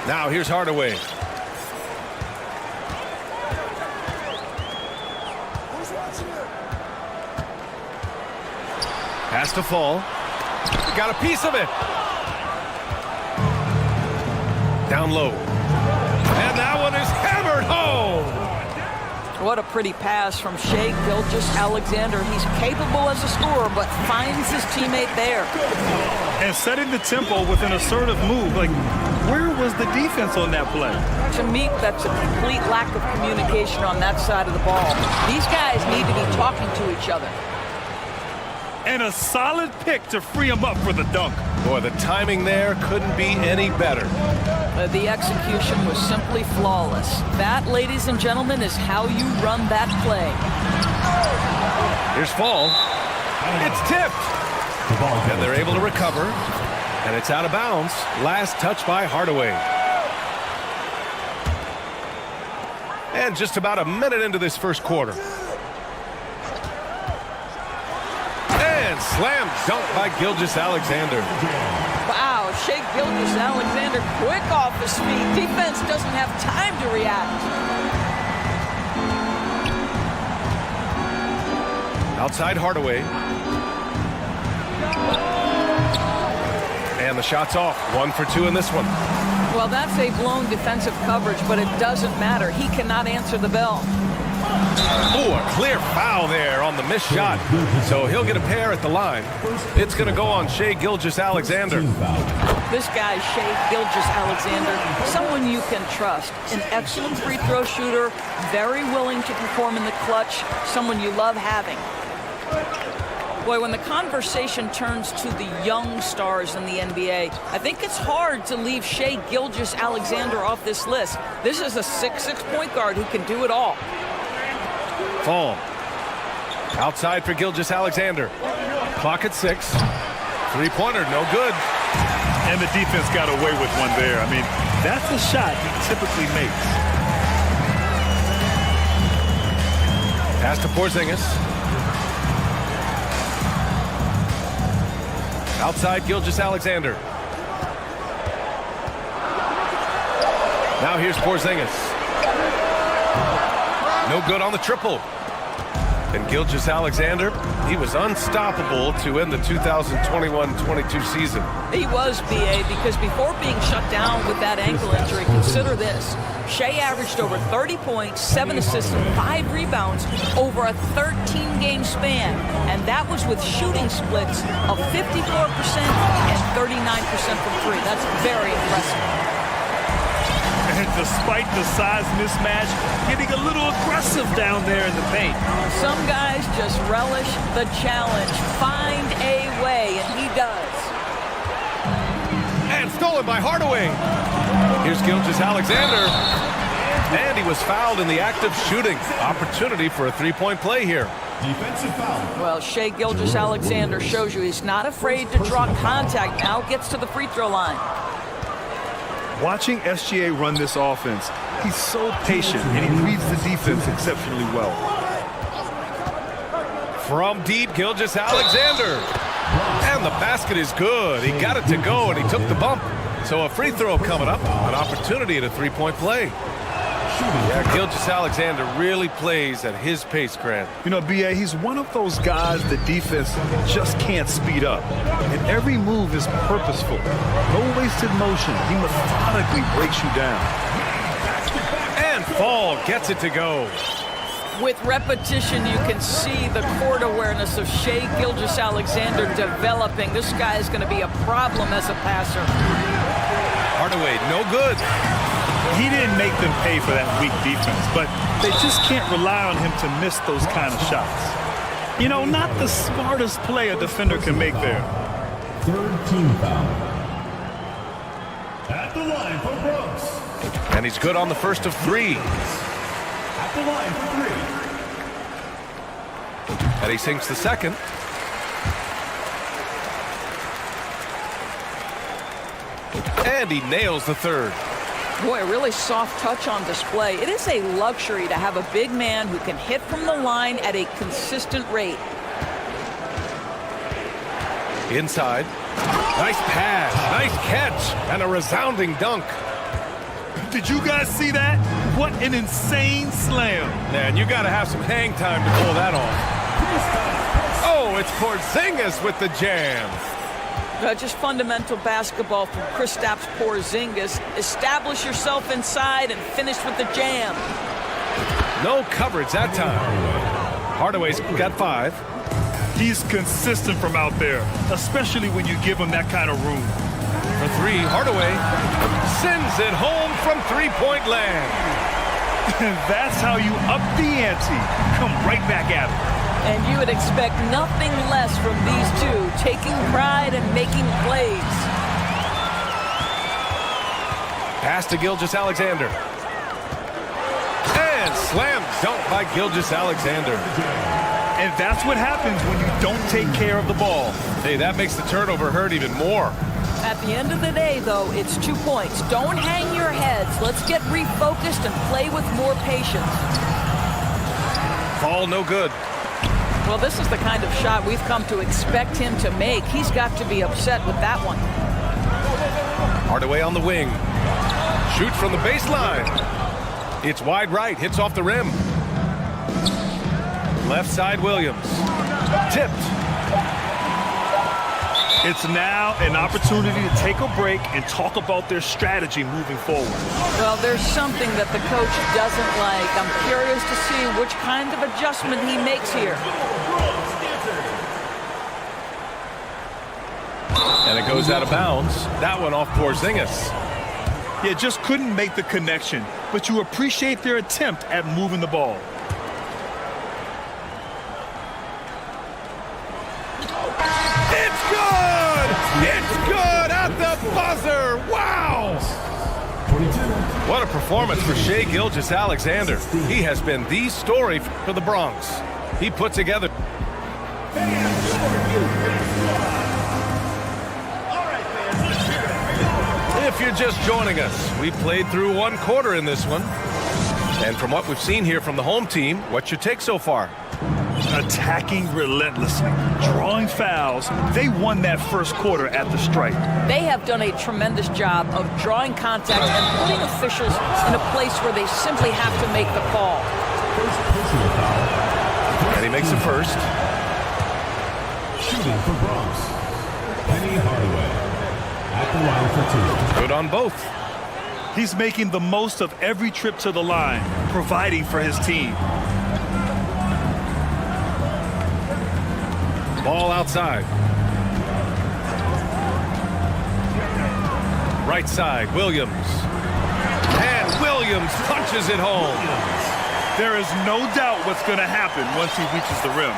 Now here's Hardaway. Has to fall. Got a piece of it. Down low. And that one is hammered home. What a pretty pass from Shai Gilgeous-Alexander. He's capable as a scorer, but finds his teammate there. And setting the tempo with an assertive move. Like, where was the defense on that play? To me, that's a complete lack of communication on that side of the ball. These guys need to be talking to each other. And a solid pick to free him up for the dunk. Boy, the timing there couldn't be any better. The execution was simply flawless. That, ladies and gentlemen, is how you run that play. Here's Fall. It's tipped. And they're able to recover. And it's out of bounds. Last touch by Hardaway. And just about a minute into this first quarter. And slam dunk by Gilgeous-Alexander. Wow, Shai Gilgeous-Alexander quick off his feet. Defense doesn't have time to react. Outside Hardaway. And the shot's off. 1 for 2 in this one. Well, that's a blown defensive coverage, but it doesn't matter. He cannot answer the bell. Oh, a clear foul there on the missed shot. So he'll get a pair at the line. It's going to go on Shai Gilgeous-Alexander. This guy, Shai Gilgeous-Alexander, someone you can trust. An excellent free throw shooter, very willing to perform in the clutch, someone you love having. Boy, when the conversation turns to the young stars in the NBA, I think it's hard to leave Shai Gilgeous-Alexander off this list. This is a 6'6" point guard who can do it all. Fall. Outside for Gilgeous-Alexander. Clock at 6. Three-pointer, no good. And the defense got away with one there. I mean, that's a shot he typically makes. Pass to Porzingis. Outside Gilgeous-Alexander. Now here's Porzingis. No good on the triple. And Gilgeous-Alexander, he was unstoppable to end the 2021-22 season. He was, BA, because before being shut down with that ankle injury, consider this. Shai averaged over 30 points, 7 assists, and 5 rebounds over a 13-game span. And that was with shooting splits of 54% and 39% from 3. That's very impressive. And despite the size mismatch, getting a little aggressive down there in the paint. Some guys just relish the challenge. Find a way, and he does. And stolen by Hardaway. Here's Gilgeous-Alexander. And he was fouled in the act of shooting. Opportunity for a three-point play here. Defensive foul. Well, Shai Gilgeous-Alexander shows you he's not afraid to draw contact. Now gets to the free throw line. Watching SGA run this offense, he's so patient and he reads the defense exceptionally well. From deep, Gilgeous-Alexander. And the basket is good. He got it to go, and he took the bump. So a free throw coming up. An opportunity at a three-point play. Yeah, Gilgeous-Alexander really plays at his pace, Grant. You know, BA, he's one of those guys the defense just can't speed up. And every move is purposeful. No wasted motion. He methodically breaks you down. And Fall gets it to go. With repetition, you can see the court awareness of Shai Gilgeous-Alexander developing. This guy is going to be a problem as a passer. Hardaway, no good. He didn't make them pay for that weak defense, but they just can't rely on him to miss those kind of shots. You know, not the smartest play a defender can make there. Third team foul. At the line for Brooks. And he's good on the first of 3. At the line for 3. And he sinks the second. And he nails the third. Boy, a really soft touch on display. It is a luxury to have a big man who can hit from the line at a consistent rate. Inside. Nice pass, nice catch, and a resounding dunk. Did you guys see that? What an insane slam. Man, you got to have some hang time to pull that off. Oh, it's Porzingis with the jam. Just fundamental basketball from Kristaps Porzingis. Establish yourself inside and finish with the jam. No coverage that time. Hardaway's got 5. He's consistent from out there, especially when you give him that kind of room. For 3, Hardaway sends it home from three-point land. And that's how you up the ante. Come right back at it. And you would expect nothing less from these two, taking pride and making plays. Pass to Gilgeous-Alexander. And slam dunk by Gilgeous-Alexander. And that's what happens when you don't take care of the ball. Hey, that makes the turnover hurt even more. At the end of the day, though, it's 2 points. Don't hang your heads. Let's get refocused and play with more patience. Ball no good. Well, this is the kind of shot we've come to expect him to make. He's got to be upset with that one. Hardaway on the wing. Shoots from the baseline. It's wide right. Hits off the rim. Left side, Williams. Tipped. It's now an opportunity to take a break and talk about their strategy moving forward. Well, there's something that the coach doesn't like. I'm curious to see which kind of adjustment he makes here. And it goes out of bounds. That one off Porzingis. Yeah, just couldn't make the connection, but you appreciate their attempt at moving the ball. It's good! It's good at the buzzer! Wow! What a performance for Shai Gilgeous-Alexander. He has been the story for the Bronx. He put together. If you're just joining us, we played through 1 quarter in this one. And from what we've seen here from the home team, what's your take so far? Attacking relentlessly, drawing fouls. They won that first quarter at the stripe. They have done a tremendous job of drawing contact and putting officials in a place where they simply have to make the call. And he makes it first. Shooting for Bronx, Penny Hardaway. At the line for 2. Good on both. He's making the most of every trip to the line, providing for his team. Ball outside. Right side, Williams. And Williams punches it home. There is no doubt what's going to happen once he reaches the rim.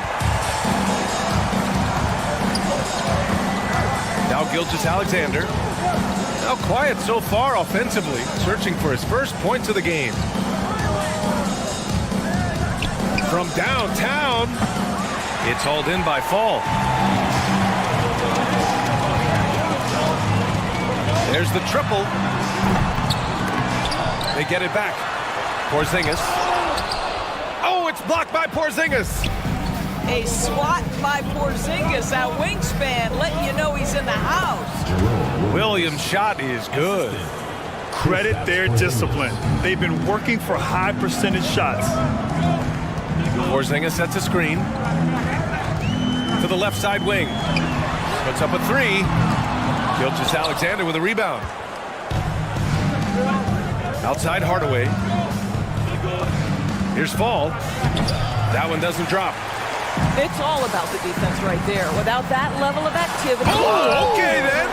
Now Gilgeous-Alexander. Now quiet so far offensively, searching for his first points of the game. From downtown, it's hauled in by Fall. There's the triple. They get it back. Porzingis. Oh, it's blocked by Porzingis. A swat by Porzingis, that wingspan, letting you know he's in the house. Williams' shot is good. Credit their discipline. They've been working for high percentage shots. Porzingis sets a screen to the left side wing. Puts up a 3. Gilgeous-Alexander with a rebound. Outside Hardaway. Here's Fall. That one doesn't drop. It's all about the defense right there. Without that level of activity. Oh, okay then.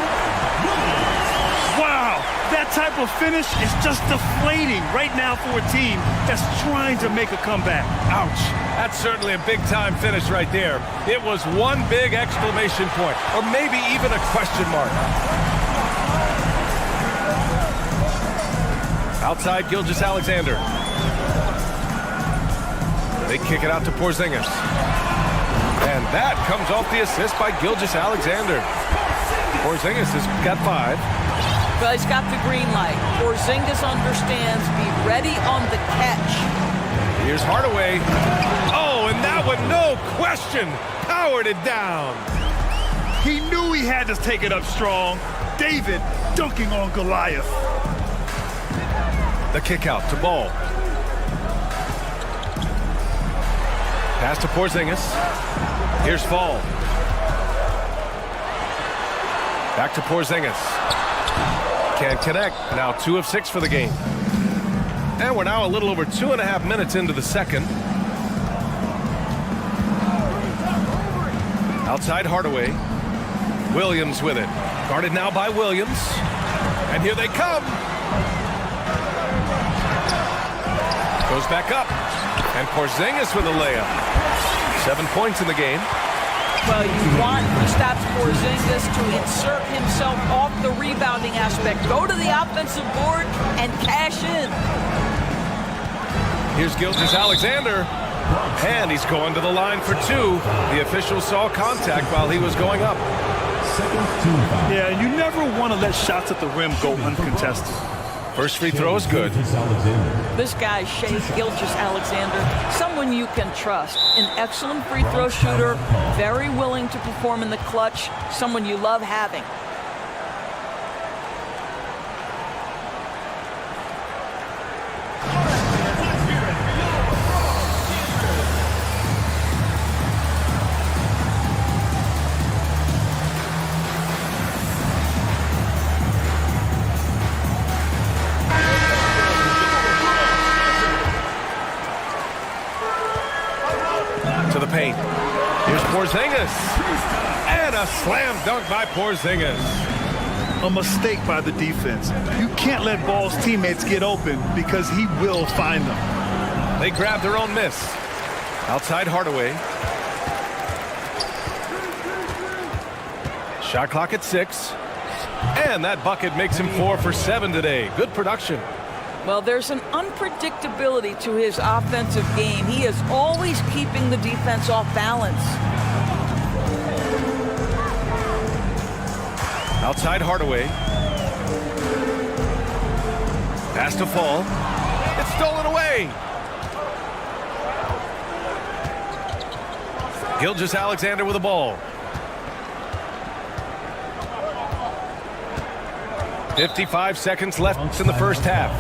Wow, that type of finish is just deflating right now for a team that's trying to make a comeback. Ouch. That's certainly a big-time finish right there. It was one big exclamation point, or maybe even a question mark. Outside Gilgeous-Alexander. They kick it out to Porzingis. And that comes off the assist by Gilgeous-Alexander. Porzingis has got 5. Well, he's got the green light. Porzingis understands, be ready on the catch. Here's Hardaway. Oh, and that one, no question, powered it down. He knew he had to take it up strong. David dunking on Goliath. The kick out to Ball. Pass to Porzingis. Here's Fall. Back to Porzingis. Can't connect. Now 2 of 6 for the game. And we're now a little over 2.5 minutes into the second. Outside Hardaway. Williams with it. Guarded now by Williams. And here they come. Goes back up. And Porzingis with a layup. 7 points in the game. Well, you want Kristaps Porzingis to insert himself off the rebounding aspect. Go to the offensive board and cash in. Here's Gilgeous-Alexander. And he's going to the line for 2. The official saw contact while he was going up. Yeah, and you never want to let shots at the rim go uncontested. First free throw is good. This guy, Shai Gilgeous-Alexander, someone you can trust. An excellent free throw shooter, very willing to perform in the clutch, someone you love having. Paint. Here's Porzingis. And a slam dunk by Porzingis. A mistake by the defense. You can't let Ball's teammates get open because he will find them. They grab their own miss. Outside Hardaway. Shot clock at 6. And that bucket makes him 4 for 7 today. Good production. Well, there's an unpredictability to his offensive game. He is always keeping the defense off balance. Outside Hardaway. Pass to Fall. It's stolen away. Gilgeous-Alexander with the ball. 55 seconds left in the first half.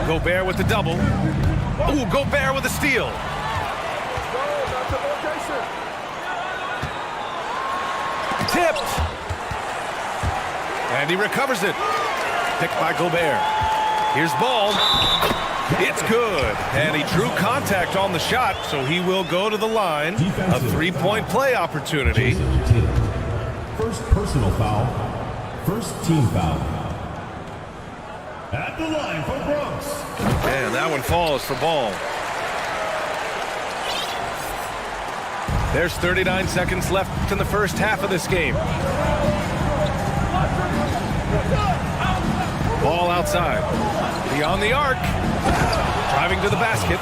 Gobert with the double. Ooh, Gobert with a steal. Tipped. And he recovers it. Picked by Gobert. Here's Ball. It's good. And he drew contact on the shot, so he will go to the line. A 3-point play opportunity. First personal foul. First team foul. At the line for Bronx. And that one falls for Ball. There's 39 seconds left in the first half of this game. Ball outside. Beyond the arc. Driving to the basket.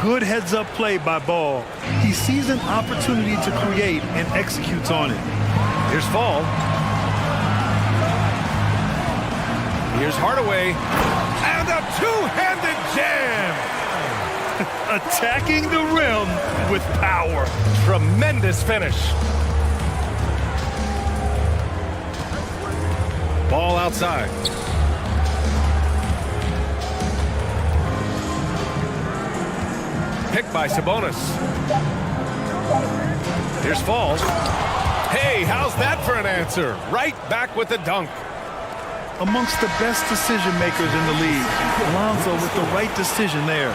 Good heads-up play by Ball. He sees an opportunity to create and executes on it. Here's Fall. Here's Hardaway. And a two-handed jam. Attacking the rim with power. Tremendous finish. Ball outside. Picked by Sabonis. Here's Fall. Hey, how's that for an answer? Right back with the dunk. Amongst the best decision makers in the league. Alonzo with the right decision there.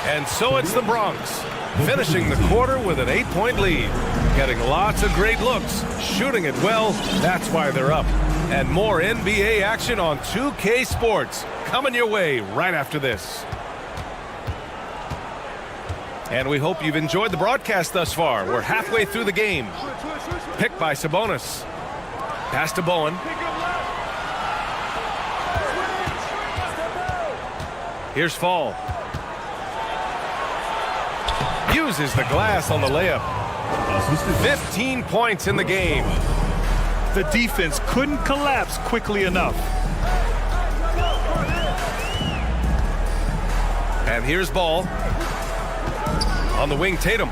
And so it's the Bronx, finishing the quarter with an 8-point lead. Getting lots of great looks, shooting it well, that's why they're up. And more NBA action on 2K Sports, coming your way right after this. And we hope you've enjoyed the broadcast thus far. We're halfway through the game. Pick by Sabonis. Pass to Bowen. Here's Fall. Uses the glass on the layup. 15 points in the game. The defense couldn't collapse quickly enough. And here's Ball. On the wing, Tatum.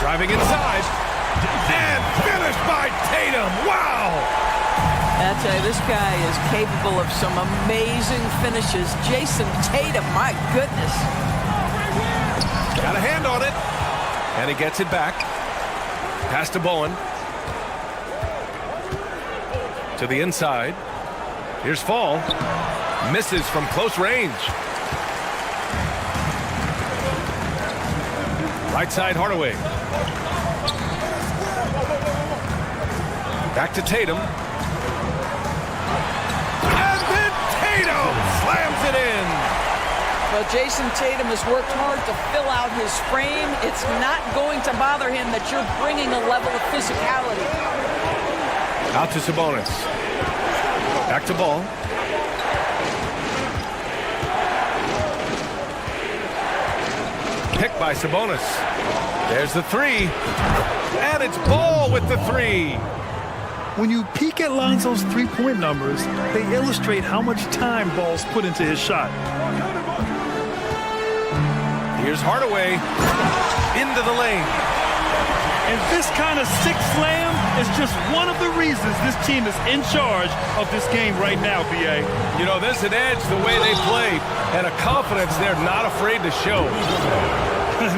Driving inside. And finished by Tatum. Wow! I tell you, this guy is capable of some amazing finishes. Jason Tatum, my goodness. Got a hand on it. And he gets it back. Pass to Bowen. To the inside. Here's Fall. Misses from close range. Right side, Hardaway. Back to Tatum. And then Tatum slams it in. Well, Jason Tatum has worked hard to fill out his frame. It's not going to bother him that you're bringing a level of physicality. Out to Sabonis. Back to Ball. Pick by Sabonis. There's the three. And it's Ball with the three. When you peek at Lonzo's three-point numbers, they illustrate how much time Ball's put into his shot. Here's Hardaway. Into the lane. And this kind of sick slam is just one of the reasons this team is in charge of this game right now, B.A. You know, there's an edge the way they play and a confidence they're not afraid to show.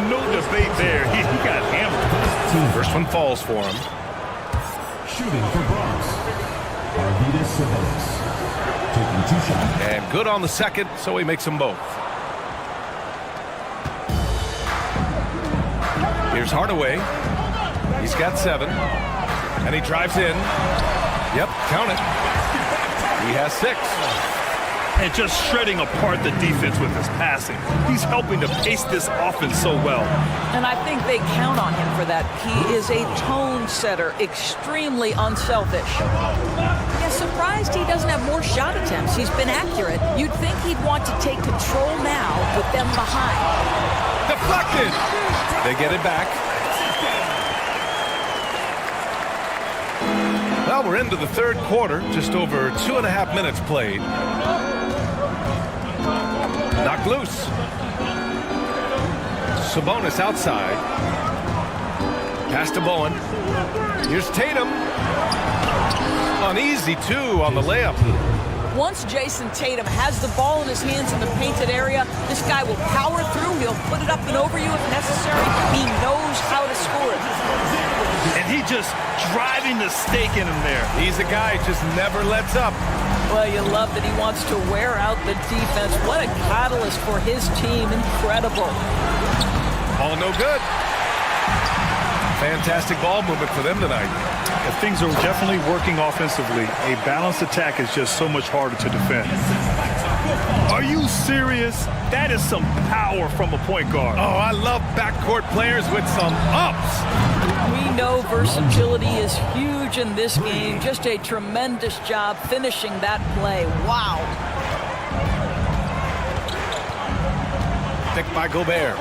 No debate there. He got hammered. First one falls for him. Shooting for Bronx, Arvydas Sabonis. Taking 2 shots. And good on the second, so he makes them both. Here's Hardaway. He's got 7. And he drives in. Yep, count it. He has 6. And just shredding apart the defense with his passing. He's helping to pace this offense so well. And I think they count on him for that. He is a tone setter, extremely unselfish. Yeah, surprised he doesn't have more shot attempts. He's been accurate. You'd think he'd want to take control now with them behind. Deflected. They get it back. Well, we're into the third quarter. Just over 2.5 minutes played. Knocked loose. Sabonis outside. Pass to Bowen. Here's Tatum. Uneasy, too, on the layup. Once Jason Tatum has the ball in his hands in the painted area, this guy will power through. He'll put it up and over you if necessary. He knows how to score it. And he just driving the stake in him there. He's a guy who just never lets up. Well, you love that he wants to wear out the defense. What a catalyst for his team. Incredible. All no good. Fantastic ball movement for them tonight. Things are definitely working offensively. A balanced attack is just so much harder to defend. Are you serious? That is some power from a point guard. Oh, I love backcourt players with some ups. We know versatility is huge in this game. Just a tremendous job finishing that play. Wow. Picked by Gobert.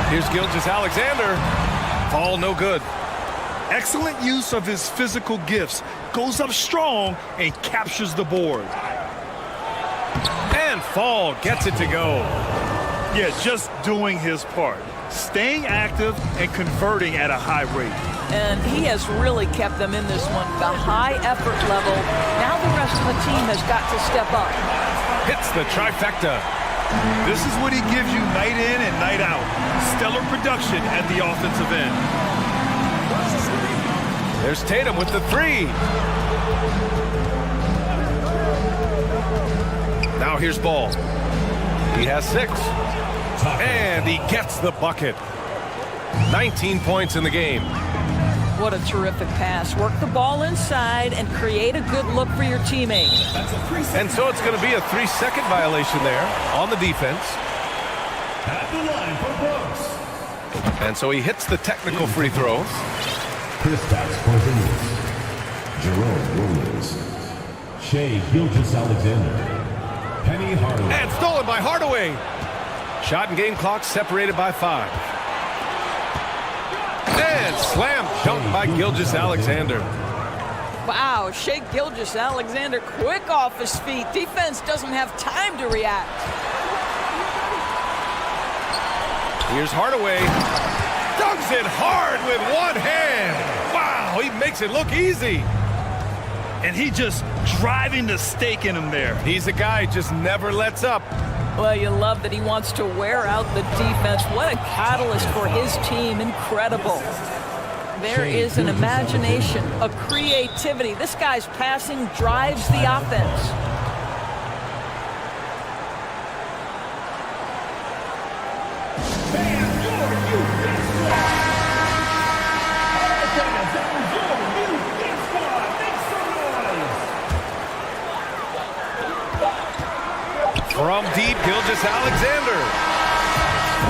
Here's Gilgeous-Alexander. Fall no good. Excellent use of his physical gifts. Goes up strong and captures the board. And Fall gets it to go. Yeah, just doing his part. Staying active and converting at a high rate. And he has really kept them in this one. The high effort level. Now the rest of the team has got to step up. Hits the trifecta. This is what he gives you night in and night out. Stellar production at the offensive end. There's Tatum with the three. Now here's Ball. He has 6. And he gets the bucket. 19 points in the game. What a terrific pass. Work the ball inside and create a good look for your teammate. And so it's going to be a 3-second violation there on the defense. At the line for Brooks. And so he hits the technical free throw. Kristaps Porzingis. Jerome Williams. Shea Gilgeous-Alexander. Penny Hardaway. And stolen by Hardaway. Shot and game clock separated by 5. And slam dunk by Gilgeous-Alexander. Wow, Shea Gilgeous-Alexander quick off his feet. Defense doesn't have time to react. Here's Hardaway. Dunks it hard with one hand. Wow, he makes it look easy. And he just driving the stake in him there. He's a guy who just never lets up. Well, you love that he wants to wear out the defense. What a catalyst for his team. Incredible. There is an imagination, a creativity. This guy's passing drives the offense. From deep, Gilgeous-Alexander.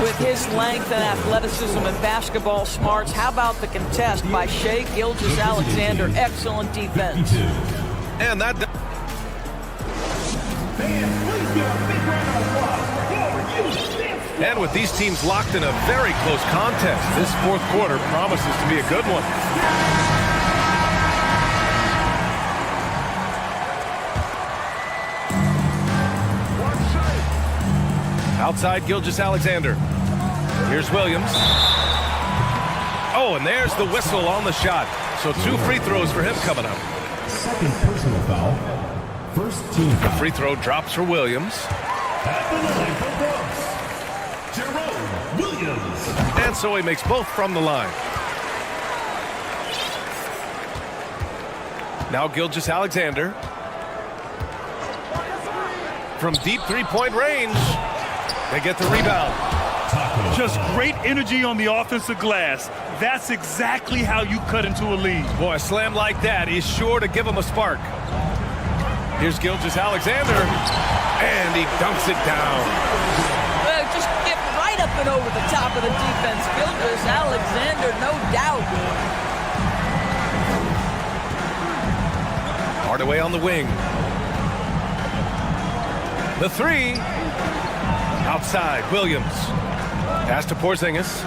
With his length and athleticism and basketball smarts, how about the contest by Shea Gilgeous-Alexander? Excellent defense. And that... And with these teams locked in a very close contest, this fourth quarter promises to be a good one. Outside Gilgeous-Alexander. Here's Williams. Oh, and there's the whistle on the shot. So 2 free throws for him coming up. Second personal foul. First team The foul. free throw drops for Williams. At the line for Brooks. Jerome Williams. And so he makes both from the line. Now Gilgeous-Alexander. From deep three-point range. They get the rebound. Just great energy on the offensive glass. That's exactly how you cut into a lead. Boy, a slam like that is sure to give him a spark. Here's Gilgeous-Alexander. And he dunks it down. Well, just get right up and over the top of the defense. Gilgeous-Alexander, no doubt. Hardaway on the wing. The 3. Outside, Williams. Pass to Porzingis.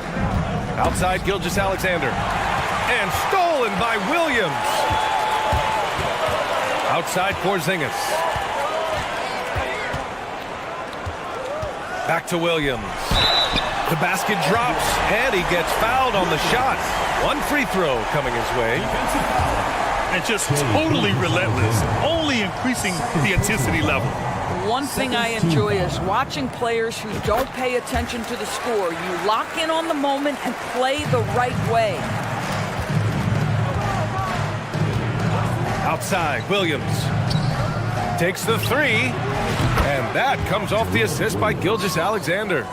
Outside, Gilgeous-Alexander. And stolen by Williams. Outside, Porzingis. Back to Williams. The basket drops, and he gets fouled on the shot. 1 free throw coming his way. And just totally relentless, only increasing the intensity level. One thing I enjoy is watching players who don't pay attention to the score. You lock in on the moment and play the right way. Outside, Williams. Takes the 3. And that comes off the assist by Gilgeous-Alexander.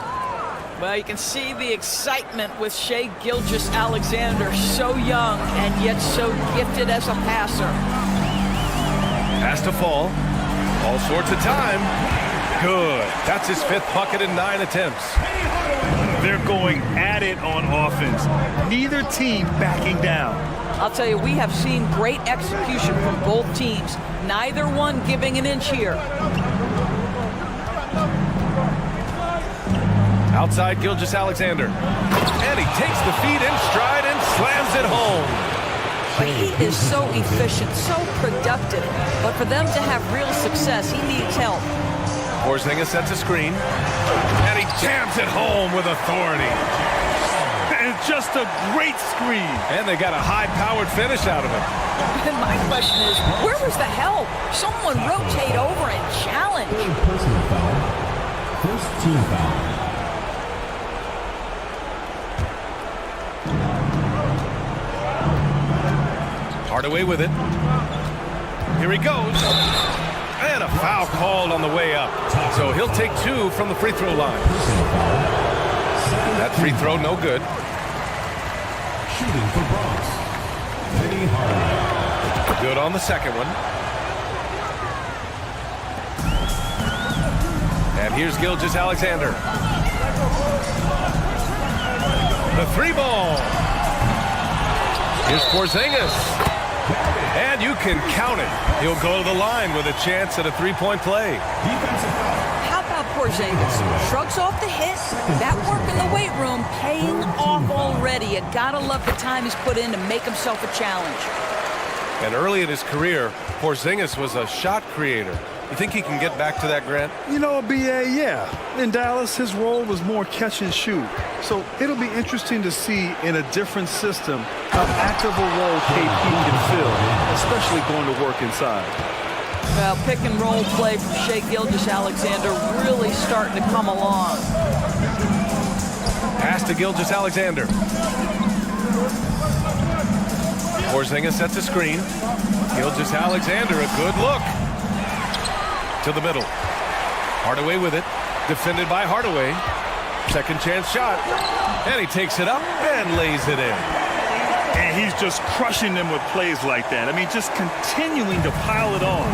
Well, you can see the excitement with Shea Gilgeous-Alexander. So young and yet so gifted as a passer. Pass to fall. All sorts of time. Good. That's his 5th bucket in 9 attempts. They're going at it on offense. Neither team backing down. I'll tell you, we have seen great execution from both teams. Neither one giving an inch here. Outside Gilgeous-Alexander. And he takes the feed in stride and slams it home. But he is so efficient, so productive. But for them to have real success, he needs help. Porzingis sets a screen. And he jams it home with authority. And just a great screen. And they got a high-powered finish out of it. And my question is, where was the help? Someone rotate over and challenge. Third personal foul. First team foul. Hardaway with it. Here he goes. And a foul called on the way up. So he'll take 2 from the free throw line. That free throw no good. Shooting for Bronx. Good on the second one. And here's Gilgeous-Alexander. The three ball. Here's Porzingis. And you can count it. He'll go to the line with a chance at a three-point play. How about Porzingis? Shrugs off the hit. That work in the weight room paying off already. You gotta love the time he's put in to make himself a challenge. And early in his career, Porzingis was a shot creator. You think he can get back to that, Grant? You know, BA, yeah. In Dallas, his role was more catch and shoot. So it'll be interesting to see in a different system how active a role KP can fill, especially going to work inside. Well, pick and roll play from Shai Gilgeous-Alexander really starting to come along. Pass to Gilgeous-Alexander. Porzingis sets a screen. Gilgeous-Alexander, a good look. To the middle. Hardaway with it. Defended by Hardaway. Second chance shot. And he takes it up and lays it in. And he's just crushing them with plays like that. I mean, just continuing to pile it on.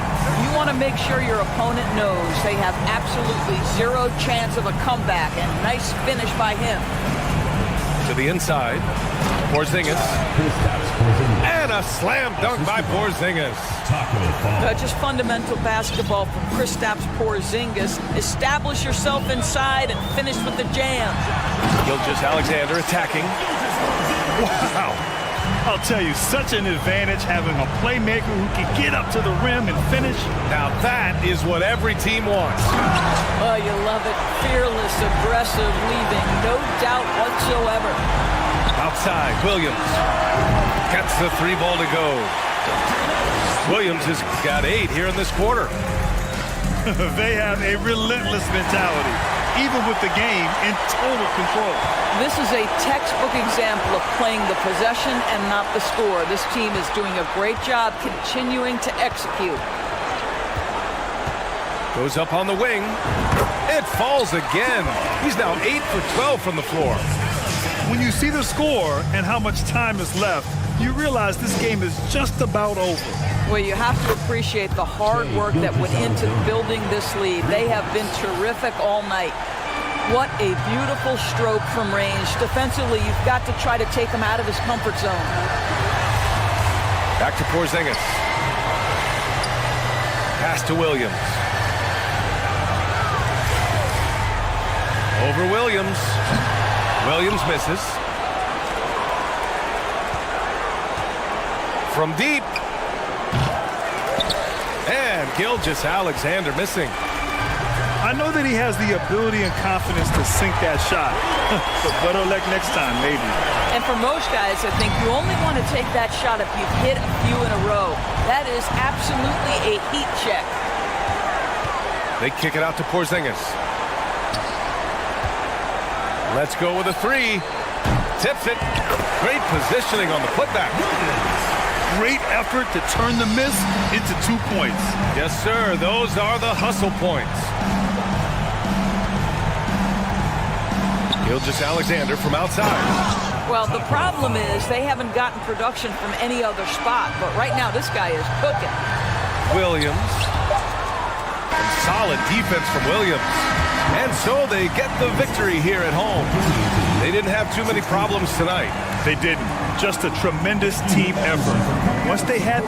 You want to make sure your opponent knows they have absolutely zero chance of a comeback. And nice finish by him. To the inside. Porzingis. And a slam dunk by Porzingis. Just fundamental basketball from Kristaps Porzingis. Establish yourself inside and finish with the jam. Gilgeous-Alexander attacking. Wow. I'll tell you, such an advantage having a playmaker who can get up to the rim and finish. Now that is what every team wants. Oh, you love it. Fearless, aggressive, leaving no doubt whatsoever. Outside, Williams gets the three ball to go. Williams has got 8 here in this quarter. They have a relentless mentality, even with the game in total control. This is a textbook example of playing the possession and not the score. This team is doing a great job continuing to execute. Goes up on the wing. It falls again. He's now 8 for 12 from the floor. When you see the score and how much time is left, you realize this game is just about over. Well, you have to appreciate the hard work that went into building this lead. They have been terrific all night. What a beautiful stroke from range. Defensively, you've got to try to take him out of his comfort zone. Back to Porzingis. Pass to Williams. Over Williams. Williams misses. From deep. And Gilgeous-Alexander missing. I know that he has the ability and confidence to sink that shot. But better luck next time, maybe. And for most guys, I think you only want to take that shot if you've hit a few in a row. That is absolutely a heat check. They kick it out to Porzingis. Let's go with a 3. Tips it. Great positioning on the putback. Great effort to turn the miss into 2 points. Yes, sir. Those are the hustle points. Gilgeous-Alexander from outside. Well, the problem is they haven't gotten production from any other spot. But right now, this guy is cooking. Williams. And solid defense from Williams. And so they get the victory here at home. They didn't have too many problems tonight. They didn't. Just a tremendous team effort. Once they had...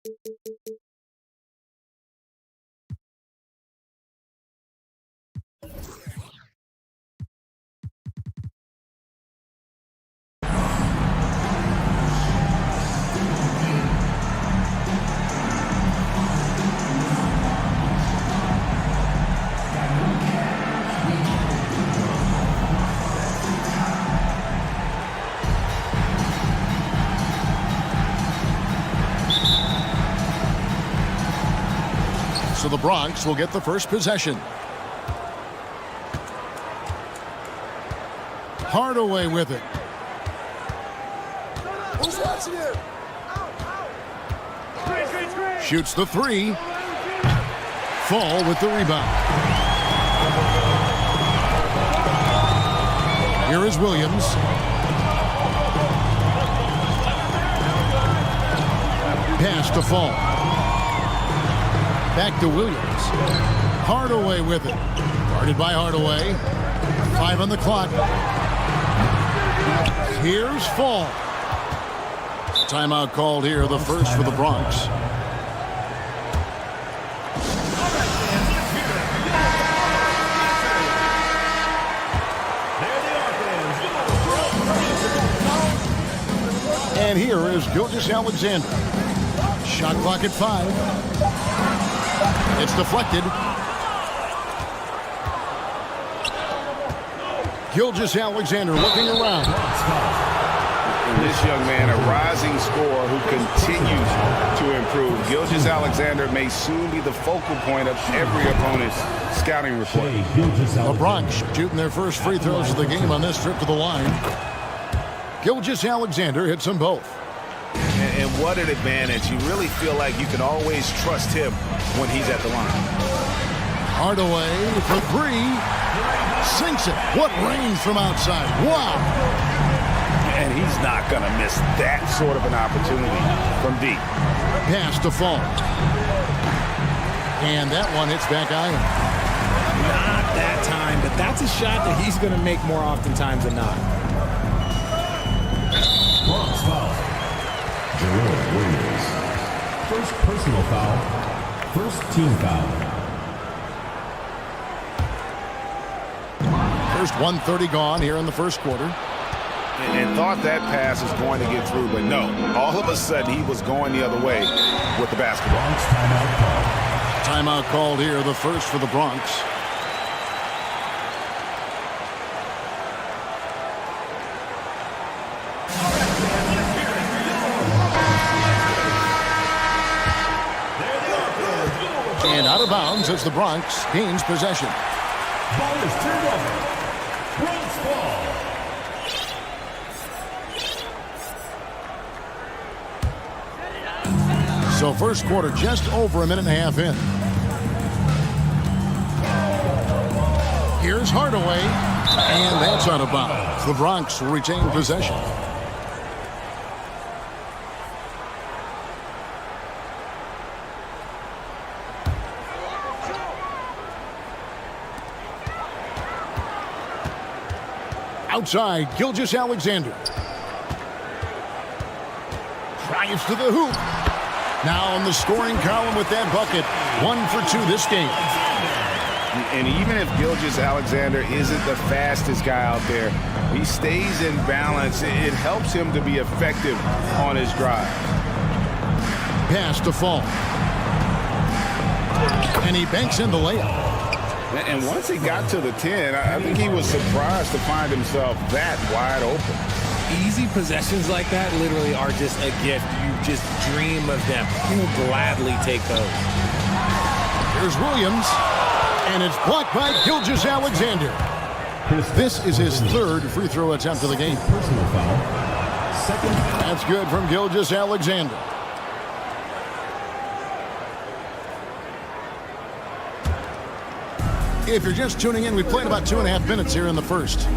So the Bronx will get the first possession. Hardaway with it. Who's watching here? Shoots the three. Fall with the rebound. Here is Williams. Pass to Fall. Back to Williams. Hardaway with it. Guarded by Hardaway. 5 on the clock. Here's Fall. Timeout called here, the first for the Bronx. And here is Gilgeous-Alexander. Shot clock at 5. It's deflected. Gilgeous-Alexander looking around. And this young man, a rising scorer who continues to improve. Gilgeous-Alexander may soon be the focal point of every opponent's scouting report. The Bronx shooting their first free throws of the game on this trip to the line. Gilgeous-Alexander hits them both. And what an advantage. You really feel like you can always trust him when he's at the line. Hardaway for 3. Sinks it. What range from outside. Wow. And he's not going to miss that sort of an opportunity from deep. Pass to Fall. And that one hits back iron. Not that time, but that's a shot that he's going to make more oftentimes than not. Bronx foul. Jerome Williams. First personal foul. First team foul. First 1:30 gone here in the first quarter. And thought that pass was going to get through, but no. All of a sudden, he was going the other way with the basketball. Bronx timeout call. Timeout called here, the first for the Bronx. And out of bounds as the Bronx gains possession. Ball is turned over. Bronx ball. So first quarter just over a minute and a half in. Here's Hardaway. And that's out of bounds. The Bronx will retain possession. Outside, Gilgeous-Alexander. Drives to the hoop. Now in the scoring column with that bucket. 1 for 2 this game. And even if Gilgeous-Alexander isn't the fastest guy out there, he stays in balance. It helps him to be effective on his drive. Pass to Fall. And he banks in the layup. And once he got to the 10, I think he was surprised to find himself that wide open. Easy possessions like that literally are just a gift. You just dream of them. You will gladly take those. Here's Williams. And it's blocked by Gilgeous-Alexander. This is his third free throw attempt of the game. Personal foul. Second. That's good from Gilgeous-Alexander. If you're just tuning in, we played about 2.5 minutes here in the first.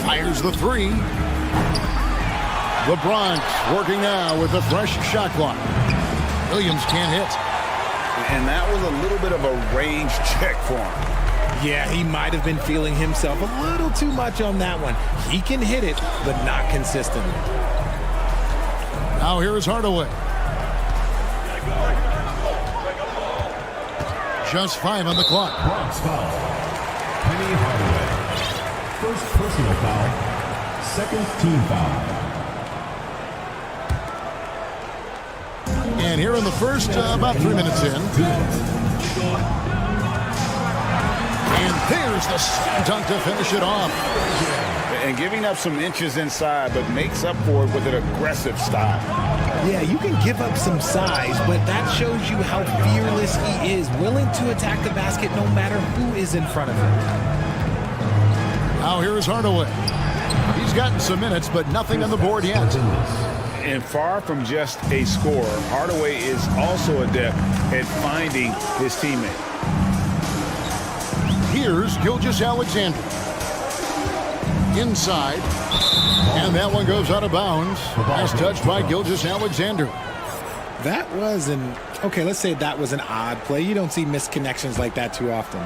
Fires the 3. The Bronx working now with a fresh shot clock. Williams can't hit. And that was a little bit of a range check for him. Yeah, he might have been feeling himself a little too much on that one. He can hit it, but not consistently. Now here is Hardaway. Just 5 on the clock. Bronx foul. Penny Hardaway. First personal foul. Second team foul. And here in the first, about 3 minutes in. And there's the slam dunk to finish it off. And giving up some inches inside, but makes up for it with an aggressive style. Yeah, you can give up some size, but that shows you how fearless he is, willing to attack the basket no matter who is in front of him. Now here is Hardaway. He's gotten some minutes, but nothing on the board yet. And far from just a scorer, Hardaway is also adept at finding his teammate. Here's Gilgeous-Alexander. Inside. And that one goes out of bounds. Last touch by Gilgeous-Alexander. That was let's say that was an odd play. You don't see missed connections like that too often.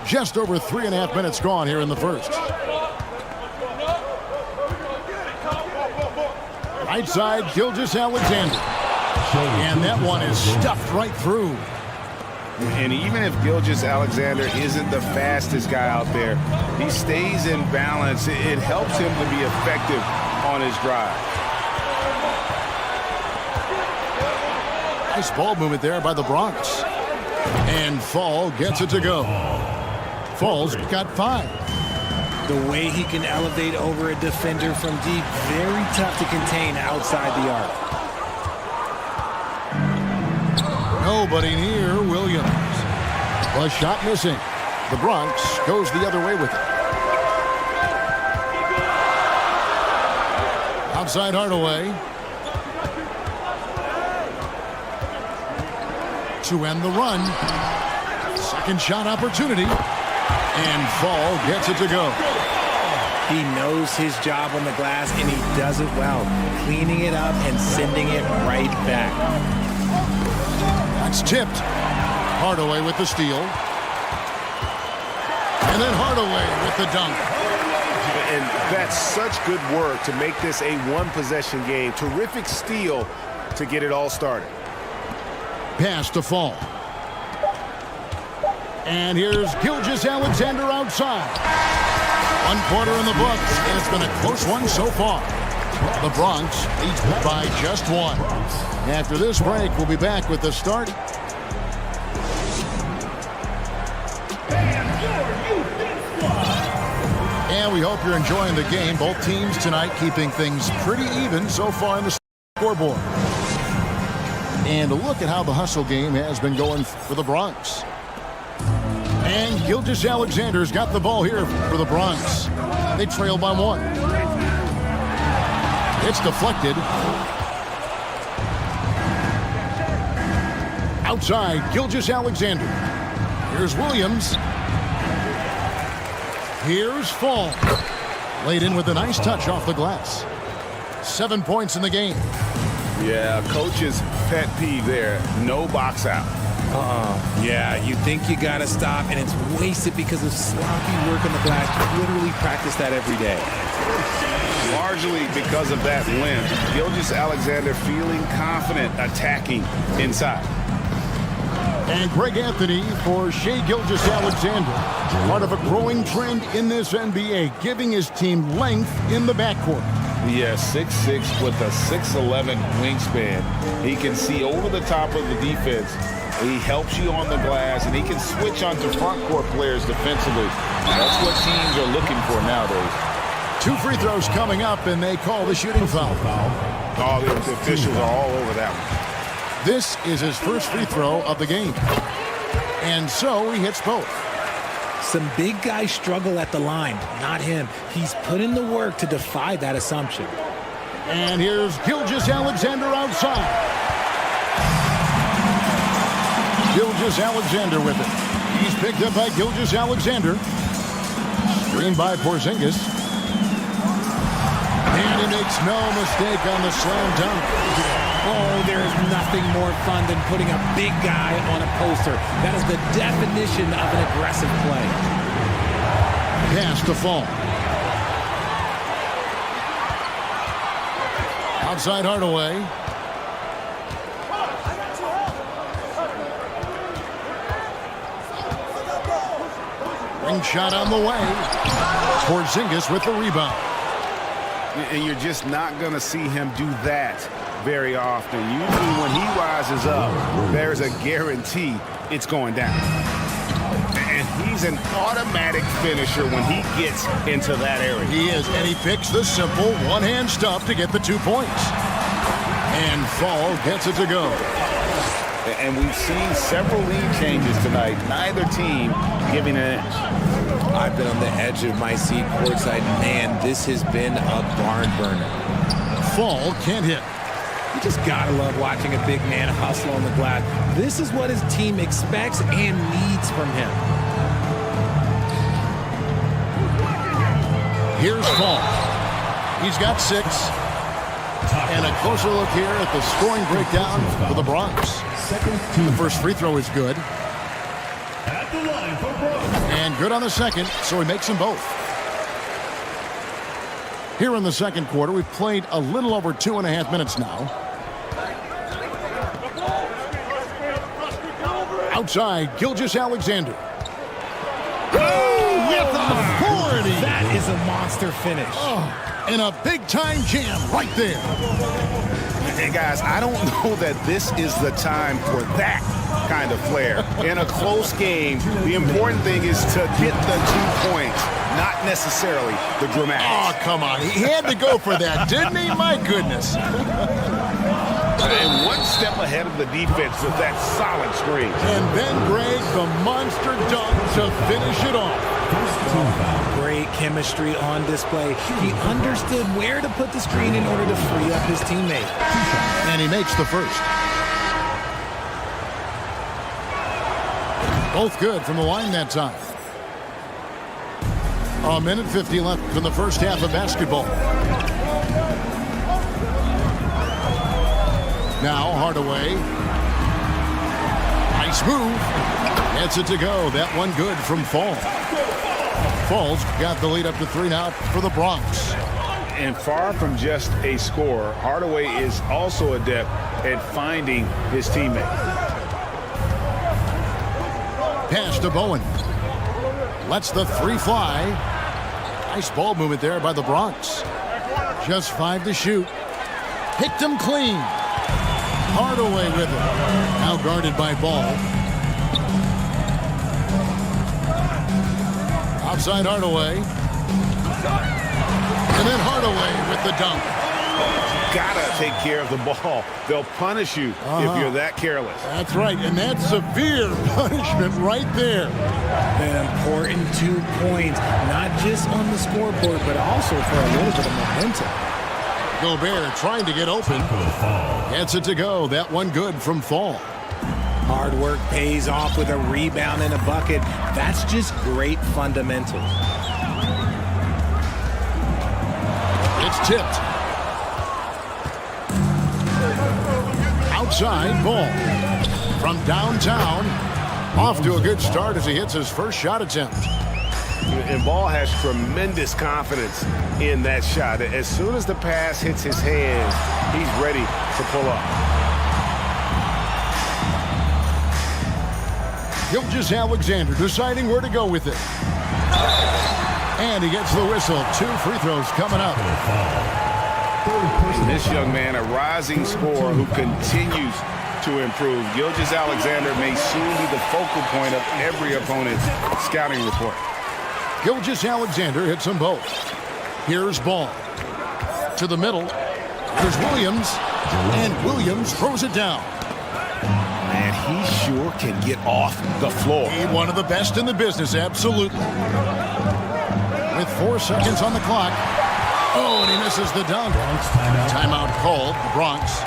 Just over 3.5 minutes gone here in the first. Right side, Gilgeous-Alexander. And that one is stuffed right through. And even if Gilgeous-Alexander isn't the fastest guy out there, he stays in balance. It helps him to be effective on his drive. Nice ball movement there by the Bronx. And Fall gets it to go. Fall's got 5. The way he can elevate over a defender from deep, very tough to contain outside the arc. Nobody near Williams. A shot missing. The Bronx goes the other way with it. Outside Hardaway. To end the run. Second shot opportunity. And Fall gets it to go. He knows his job on the glass, and he does it well. Cleaning it up and sending it right back. That's tipped. Hardaway with the steal. And then Hardaway with the dunk. And that's such good work to make this a one-possession game. Terrific steal to get it all started. Pass to Fall. And here's Gilgeous-Alexander outside. 1 quarter in the books, and it's been a close one so far. The Bronx leads by just 1. After this break, we'll be back with the start. And we hope you're enjoying the game. Both teams tonight keeping things pretty even so far in the scoreboard. And a look at how the hustle game has been going for the Bronx. And Gilgeous-Alexander's got the ball here for the Bronx. They trail by 1. It's deflected. Outside, Gilgeous-Alexander. Here's Williams. Here's Fall. Laid in with a nice touch off the glass. 7 points in the game. Yeah, coach's pet peeve there. No box out. Yeah, you think you got to stop, and it's wasted because of sloppy work on the glass. You literally practice that every day. Largely because of that length. Gilgeous-Alexander feeling confident attacking inside. And Greg Anthony for Shai Gilgeous-Alexander. Part of a growing trend in this NBA, giving his team length in the backcourt. Yeah, 6'6" with a 6'11" wingspan. He can see over the top of the defense. He helps you on the glass, and he can switch onto front court players defensively. That's what teams are looking for nowadays. 2 free throws coming up, and they call the shooting foul. Oh, the officials are all over that one. This is his first free throw of the game. And so he hits both. Some big guys struggle at the line, not him. He's put in the work to defy that assumption. And here's Gilgeous-Alexander outside. Gilgeous-Alexander with it. He's picked up by Gilgeous-Alexander. Screened by Porzingis. And he makes no mistake on the slam dunk. Oh, there is nothing more fun than putting a big guy on a poster. That is the definition of an aggressive play. Pass to Fall. Outside Hardaway. Ring shot on the way. Porzingis with the rebound. And you're just not going to see him do that very often. Usually when he rises up, there's a guarantee it's going down. And he's an automatic finisher when he gets into that area. He is, and he picks the simple one-hand stuff to get the 2 points. And Fall gets it to go. And we've seen several lead changes tonight. Neither team giving an inch. I've been on the edge of my seat courtside. Man, this has been a barn burner. Fall can't hit. You just gotta love watching a big man hustle on the glass. This is what his team expects and needs from him. Here's Fall. He's got 6. And a closer look here at the scoring breakdown for the Bronx. The first free throw is good. At the line for Bronx. And good on the second, so he makes them both. Here in the second quarter, we've played a little over 2.5 minutes now. Outside, Gilgeous-Alexander. Oh, with authority! That is a monster finish. Oh, and a big-time jam right there. Hey, guys, I don't know that this is the time for that kind of flair. In a close game, the important thing is to get the 2 points, not necessarily the dramatics. Oh, come on. He had to go for that, didn't he? My goodness. And one step ahead of the defense with that solid screen. And then, Greg, the monster dunk to finish it off. Great chemistry on display. He understood where to put the screen in order to free up his teammate. And he makes the first. Both good from the line that time. 1:50 left in the first half of basketball. Now Hardaway. Nice move. Gets it to go. That one good from Fall. Fall's got the lead up to 3 now for the Bronx. And far from just a scorer, Hardaway is also adept at finding his teammate. Pass to Bowen. Lets the 3 fly. Nice ball movement there by the Bronx. Just 5 to shoot. Picked him clean. Hardaway with it. Now guarded by Ball. Outside Hardaway. And then Hardaway with the dunk. Gotta take care of the ball. They'll punish you if you're that careless. That's right, and that's severe punishment right there. An important 2 points, not just on the scoreboard, but also for a little bit of momentum. Gobert trying to get open. Gets it to go. That one good from Fall. Hard work pays off with a rebound and a bucket. That's just great fundamentals. It's tipped. Outside Ball. From downtown. Off to a good start as he hits his first shot attempt. And Ball has tremendous confidence in that shot. As soon as the pass hits his hands, he's ready to pull up. Gilgeous-Alexander deciding where to go with it. And he gets the whistle. 2 free throws coming up. This young man, a rising scorer who continues to improve. Gilgeous-Alexander may soon be the focal point of every opponent's scouting report. Gilgeous-Alexander hits them both. Here's Ball. To the middle. There's Williams. And Williams throws it down. And he sure can get off the floor. He's one of the best in the business, absolutely. With 4 seconds on the clock. Oh, and he misses the dunk. Timeout called, the Bronx.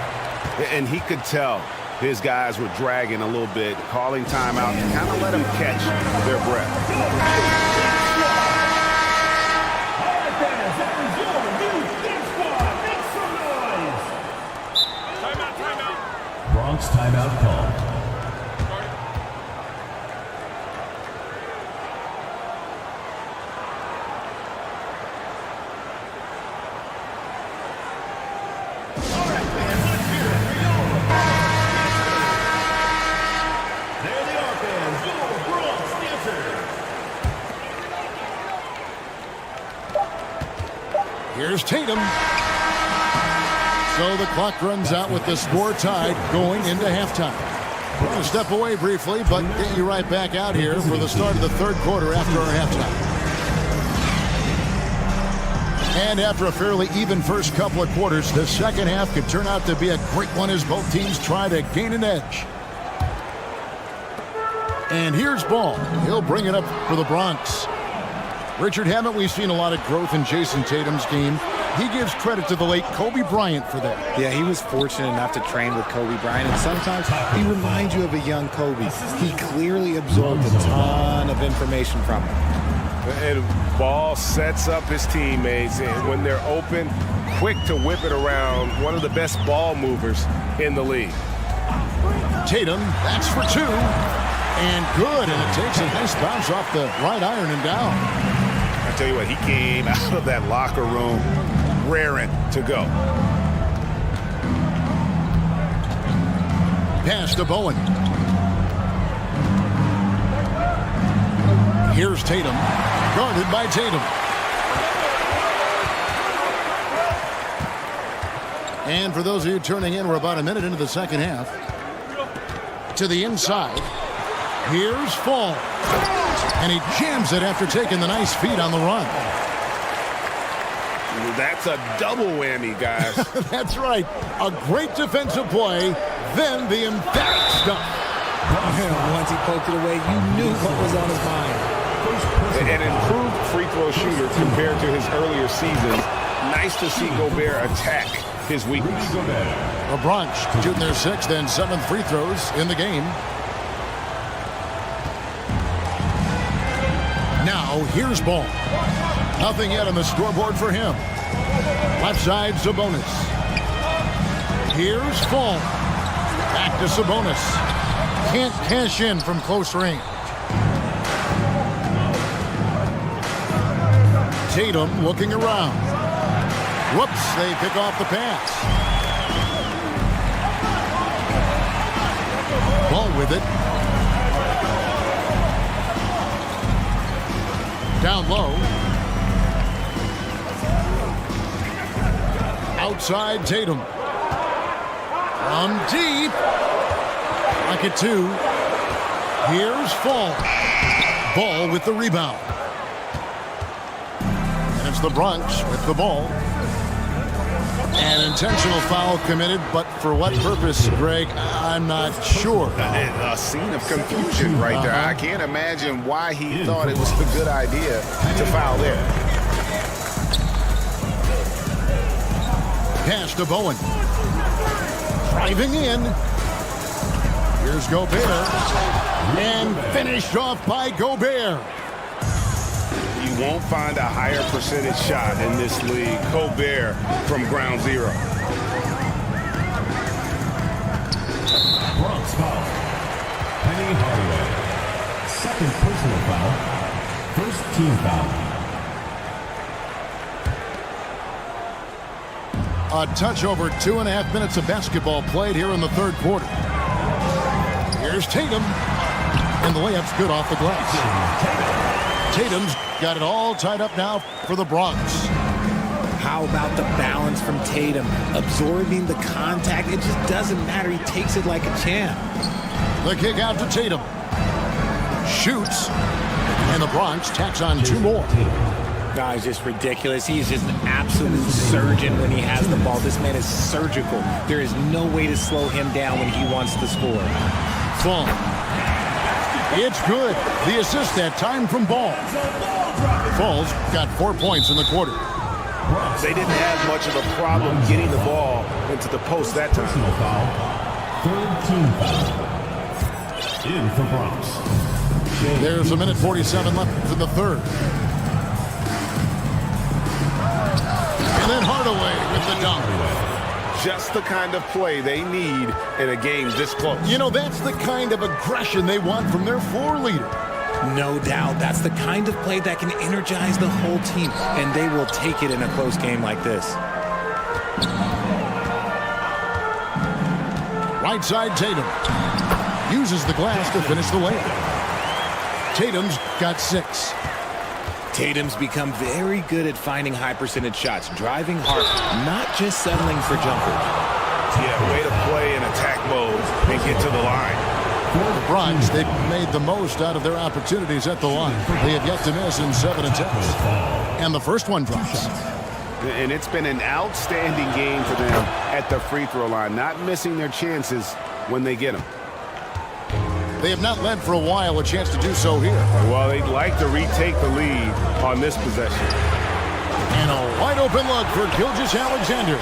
And he could tell his guys were dragging a little bit, calling timeout to kind of let them catch their breath. Bronx timeout call. Here's Tatum. So the clock runs out with the score tied going into halftime. We're going to step away briefly, but get you right back out here for the start of the third quarter after our halftime. And after a fairly even first couple of quarters, the second half could turn out to be a great one as both teams try to gain an edge. And here's Ball. He'll bring it up for the Bronx. Richard, haven't we seen a lot of growth in Jason Tatum's game? He gives credit to the late Kobe Bryant for that. Yeah, he was fortunate enough to train with Kobe Bryant, and sometimes he reminds you of a young Kobe. He clearly absorbed a ton of information from him. And Ball sets up his teammates, and when they're open, quick to whip it around. One of the best ball movers in the league. Tatum, that's for two. And good, and it takes a nice bounce off the right iron and down. I tell you what, he came out of that locker room raring to go. Pass to Bowen. Here's Tatum, guarded by Tatum. And for those of you turning in, we're about a minute into the second half. To the inside. Here's Fall. And he jams it after taking the nice feed on the run. That's a double whammy, guys. That's right. A great defensive play, then the emphatic stuff. Once he poked it away, you knew what was on his mind. An improved free throw shooter compared to his earlier seasons. Nice to see Gobert attack his weakness. The Bronx shooting their sixth and seventh free throws in the game. Now here's Ball. Nothing yet on the scoreboard for him. Left side, Sabonis. Here's Fall. Back to Sabonis. Can't cash in from close range. Tatum looking around. Whoops, they pick off the pass. Ball with it. Down low. Outside Tatum. From deep. Pocket two. Here's Fall. Ball with the rebound. And it's the Bronx with the ball. An intentional foul committed, but for what purpose, Greg, I'm not sure. A scene of confusion right there. I can't imagine why he thought it was a good idea to foul there. Pass to Bowen. Driving in. Here's Gobert. And finished off by Gobert. You won't find a higher percentage shot in this league. Gobert from ground zero. Bronx foul. Penny Hardaway. Second personal foul. First team foul. A touch over 2.5 minutes of basketball played here in the third quarter. Here's Tatum. And the layup's good off the glass. Tatum's got it all tied up now for the Bronx. How about the balance from Tatum? Absorbing the contact, it just doesn't matter. He takes it like a champ. The kick out to Tatum. Shoots. And the Bronx tacks on two more. No, it's just ridiculous. He's just an absolute surgeon when he has the ball. This man is surgical. There is no way to slow him down when he wants to score. Fall. It's good. The assist that time from Ball. Fall's got 4 points in the quarter. They didn't have much of a problem getting the ball into the post that time. Personal foul. Third team foul. In for Bronx. There's a minute 47 left in the third. And then Hardaway with the dunk. Just the kind of play they need in a game this close. You know, that's the kind of aggression they want from their floor leader. No doubt. That's the kind of play that can energize the whole team, and they will take it in a close game like this. Right side, Tatum. Uses the glass to finish the layup. Tatum's got 6. Tatum's become very good at finding high percentage shots, driving hard, not just settling for jumpers. Yeah, way to play in attack mode and get to the line. For the Bronx, they've made the most out of their opportunities at the line. They have yet to miss in 7 attempts. And the first one drops. And it's been an outstanding game for them at the free throw line, not missing their chances when they get them. They have not led for a while, a chance to do so here. Well, they'd like to retake the lead on this possession. And a wide open look for Gilgeous-Alexander.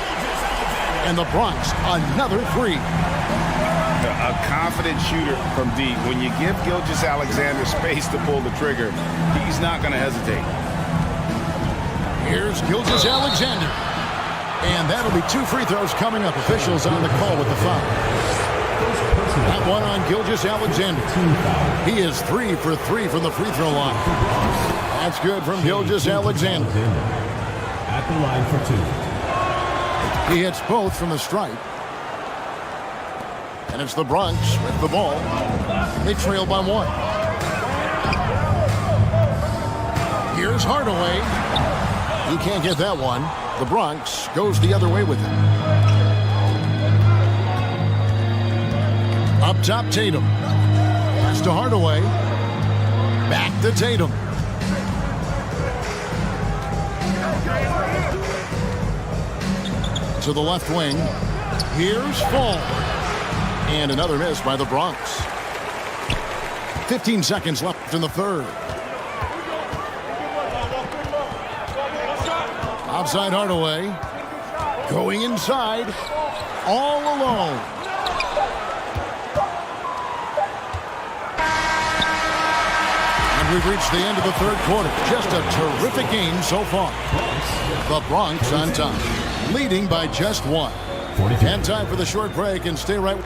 And the Bronx, another three. A confident shooter from deep. When you give Gilgeous-Alexander space to pull the trigger, he's not going to hesitate. Here's Gilgeous-Alexander. And that'll be 2 free throws coming up. Officials on the call with the foul. That one on Gilgeous-Alexander. He is 3 for 3 from the free throw line. That's good from Gilgeous-Alexander. At the line for 2. He hits both from the stripe. And it's the Bronx with the ball. They trail by 1. Here's Hardaway. He can't get that one. The Bronx goes the other way with it. Up top, Tatum. Pass to Hardaway. Back to Tatum. To the left wing. Here's Fall. And another miss by the Bronx. 15 seconds left in the third. Outside Hardaway. Going inside. All alone. And we've reached the end of the third quarter. Just a terrific game so far. The Bronx on top, leading by just 1. And time for the short break, and stay right.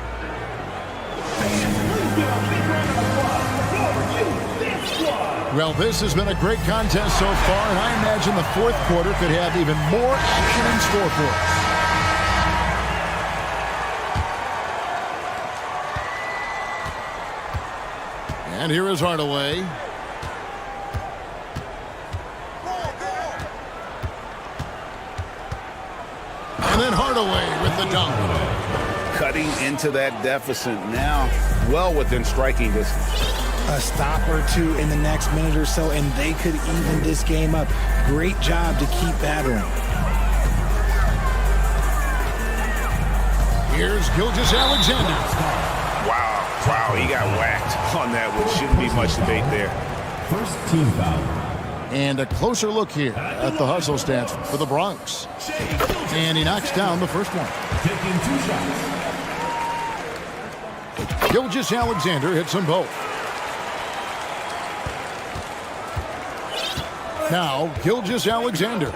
Well, this has been a great contest so far, and I imagine the fourth quarter could have even more action in store for us. And here is Hardaway. And then Hardaway with the dunk. Cutting into that deficit now, well within striking distance. A stop or two in the next minute or so, and they could even this game up. Great job to keep battling. Here's Gilgeous-Alexander. Wow, he got whacked on that one. Shouldn't be much debate there. First team foul. And a closer look here at the hustle stats for the Bronx. And he knocks down the first one. Taking 2 shots. Gilgeous-Alexander hits them both. Now, Gilgeous-Alexander.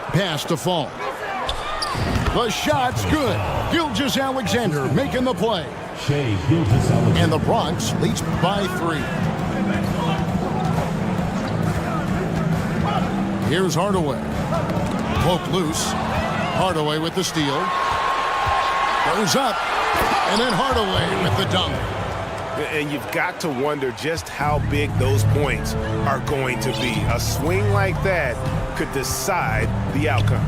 Pass to Fall. The shot's good. Gilgeous-Alexander making the play. Shea Gilgeous-Alexander. And the Bronx leads by 3. Here's Hardaway. Poke loose. Hardaway with the steal. Goes up. And then Hardaway with the dunk. And you've got to wonder just how big those points are going to be. A swing like that could decide the outcome.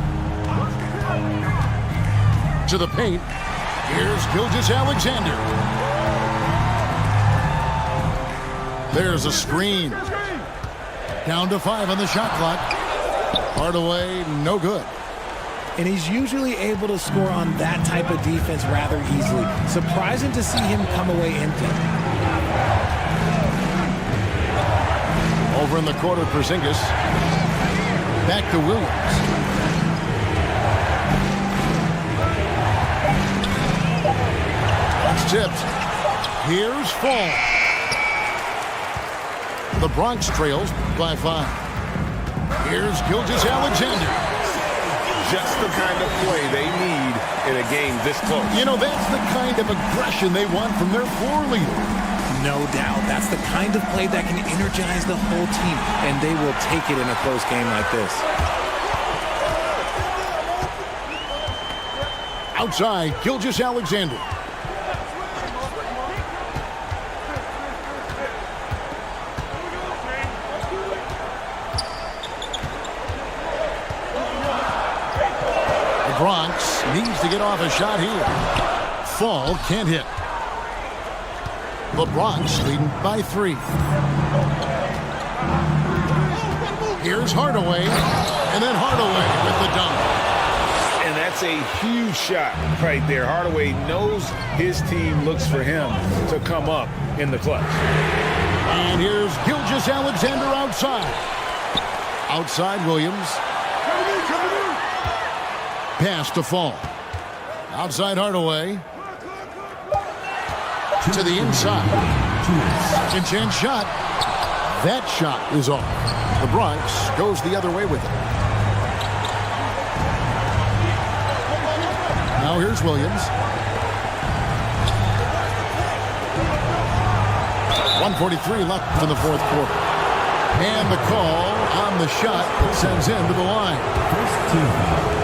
To the paint. Here's Gilgeous-Alexander. There's a screen. Down to 5 on the shot clock. Hardaway, no good. And he's usually able to score on that type of defense rather easily. Surprising to see him come away empty. Over in the corner, Porzingis. Back to Williams. It's tipped. Here's Fall. The Bronx trails by 5. Here's Gilgeous-Alexander. Just the kind of play they need in a game this close. You know, that's the kind of aggression they want from their floor leader. No doubt. That's the kind of play that can energize the whole team, and they will take it in a close game like this. Outside, Gilgeous-Alexander. Bronx needs to get off a shot here. Fall can't hit. The Bronx leading by 3. Here's Hardaway, and then Hardaway with the dunk. And that's a huge shot right there. Hardaway knows his team looks for him to come up in the clutch. And here's Gilgeous-Alexander outside. Outside Williams. Pass to Fall. Outside Hardaway. To the inside. Second chance shot. That shot is off. The Bronx goes the other way with it. Now here's Williams. 1:43 left in the fourth quarter. And the call on the shot that sends him to the line. First team foul.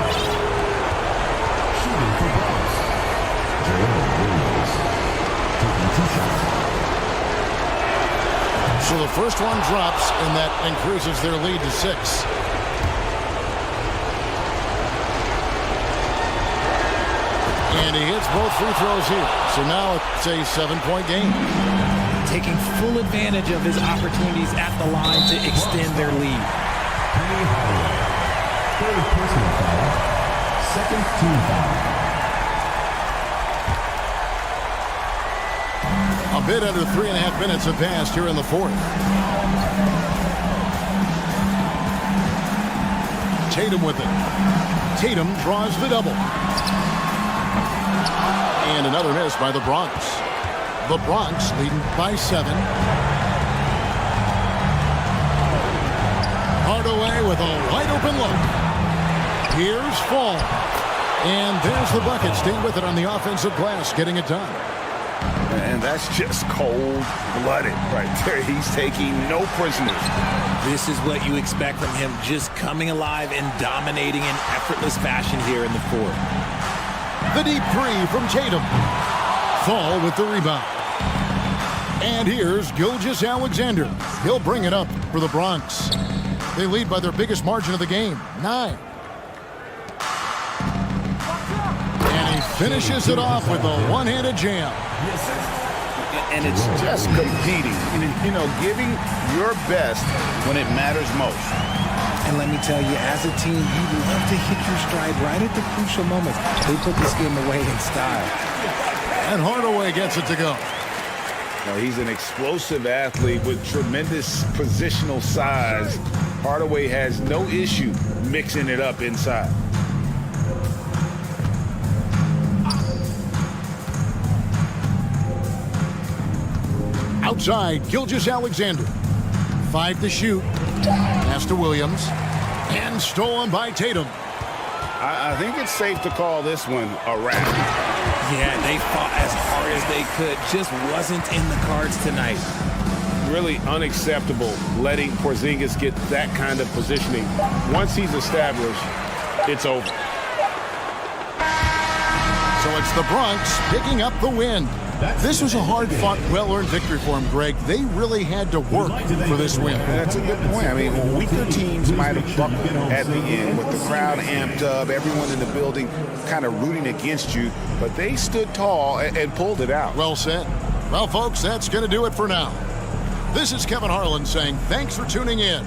Shooting for Bronx. Jerome Williams. Taking 2 shots. So the first one drops, and that increases their lead to 6. And he hits both free throws here. So now it's a 7-point game. Taking full advantage of his opportunities at the line to extend their lead. Penny Hardaway. Third personal foul. Second team foul. A bit under 3.5 minutes have passed here in the fourth. Tatum with it. Tatum draws the double. And another miss by the Bronx. The Bronx leading by 7. Hardaway with a wide open look. Here's Fall. And there's the bucket. Staying with it on the offensive glass, getting it done. And that's just cold-blooded right there. He's taking no prisoners. This is what you expect from him, just coming alive and dominating in effortless fashion here in the fourth. The deep 3 from Tatum. Fall with the rebound. And here's Gilgeous-Alexander. He'll bring it up for the Bronx. They lead by their biggest margin of the game, 9. And he finishes it off with a one-handed jam. And it's just competing, you know, giving your best when it matters most. And let me tell you, as a team, you love to hit your stride right at the crucial moments. They put this game away in style. And Hardaway gets it to go. Now, he's an explosive athlete with tremendous positional size. Hardaway has no issue mixing it up inside. Outside, Gilgeous-Alexander. 5 to shoot. Pass to Williams. And stolen by Tatum. I think it's safe to call this one a wrap. Yeah, they fought as hard as they could. Just wasn't in the cards tonight. Really unacceptable letting Porzingis get that kind of positioning. Once he's established, it's over. So it's the Bronx picking up the win. This was a hard-fought, well-earned victory for him, Greg. They really had to work for this win. That's a good point. I mean, weaker teams might have buckled at the end with the crowd amped up, everyone in the building kind of rooting against you, but they stood tall and pulled it out. Well said. Well, folks, that's going to do it for now. This is Kevin Harlan saying thanks for tuning in.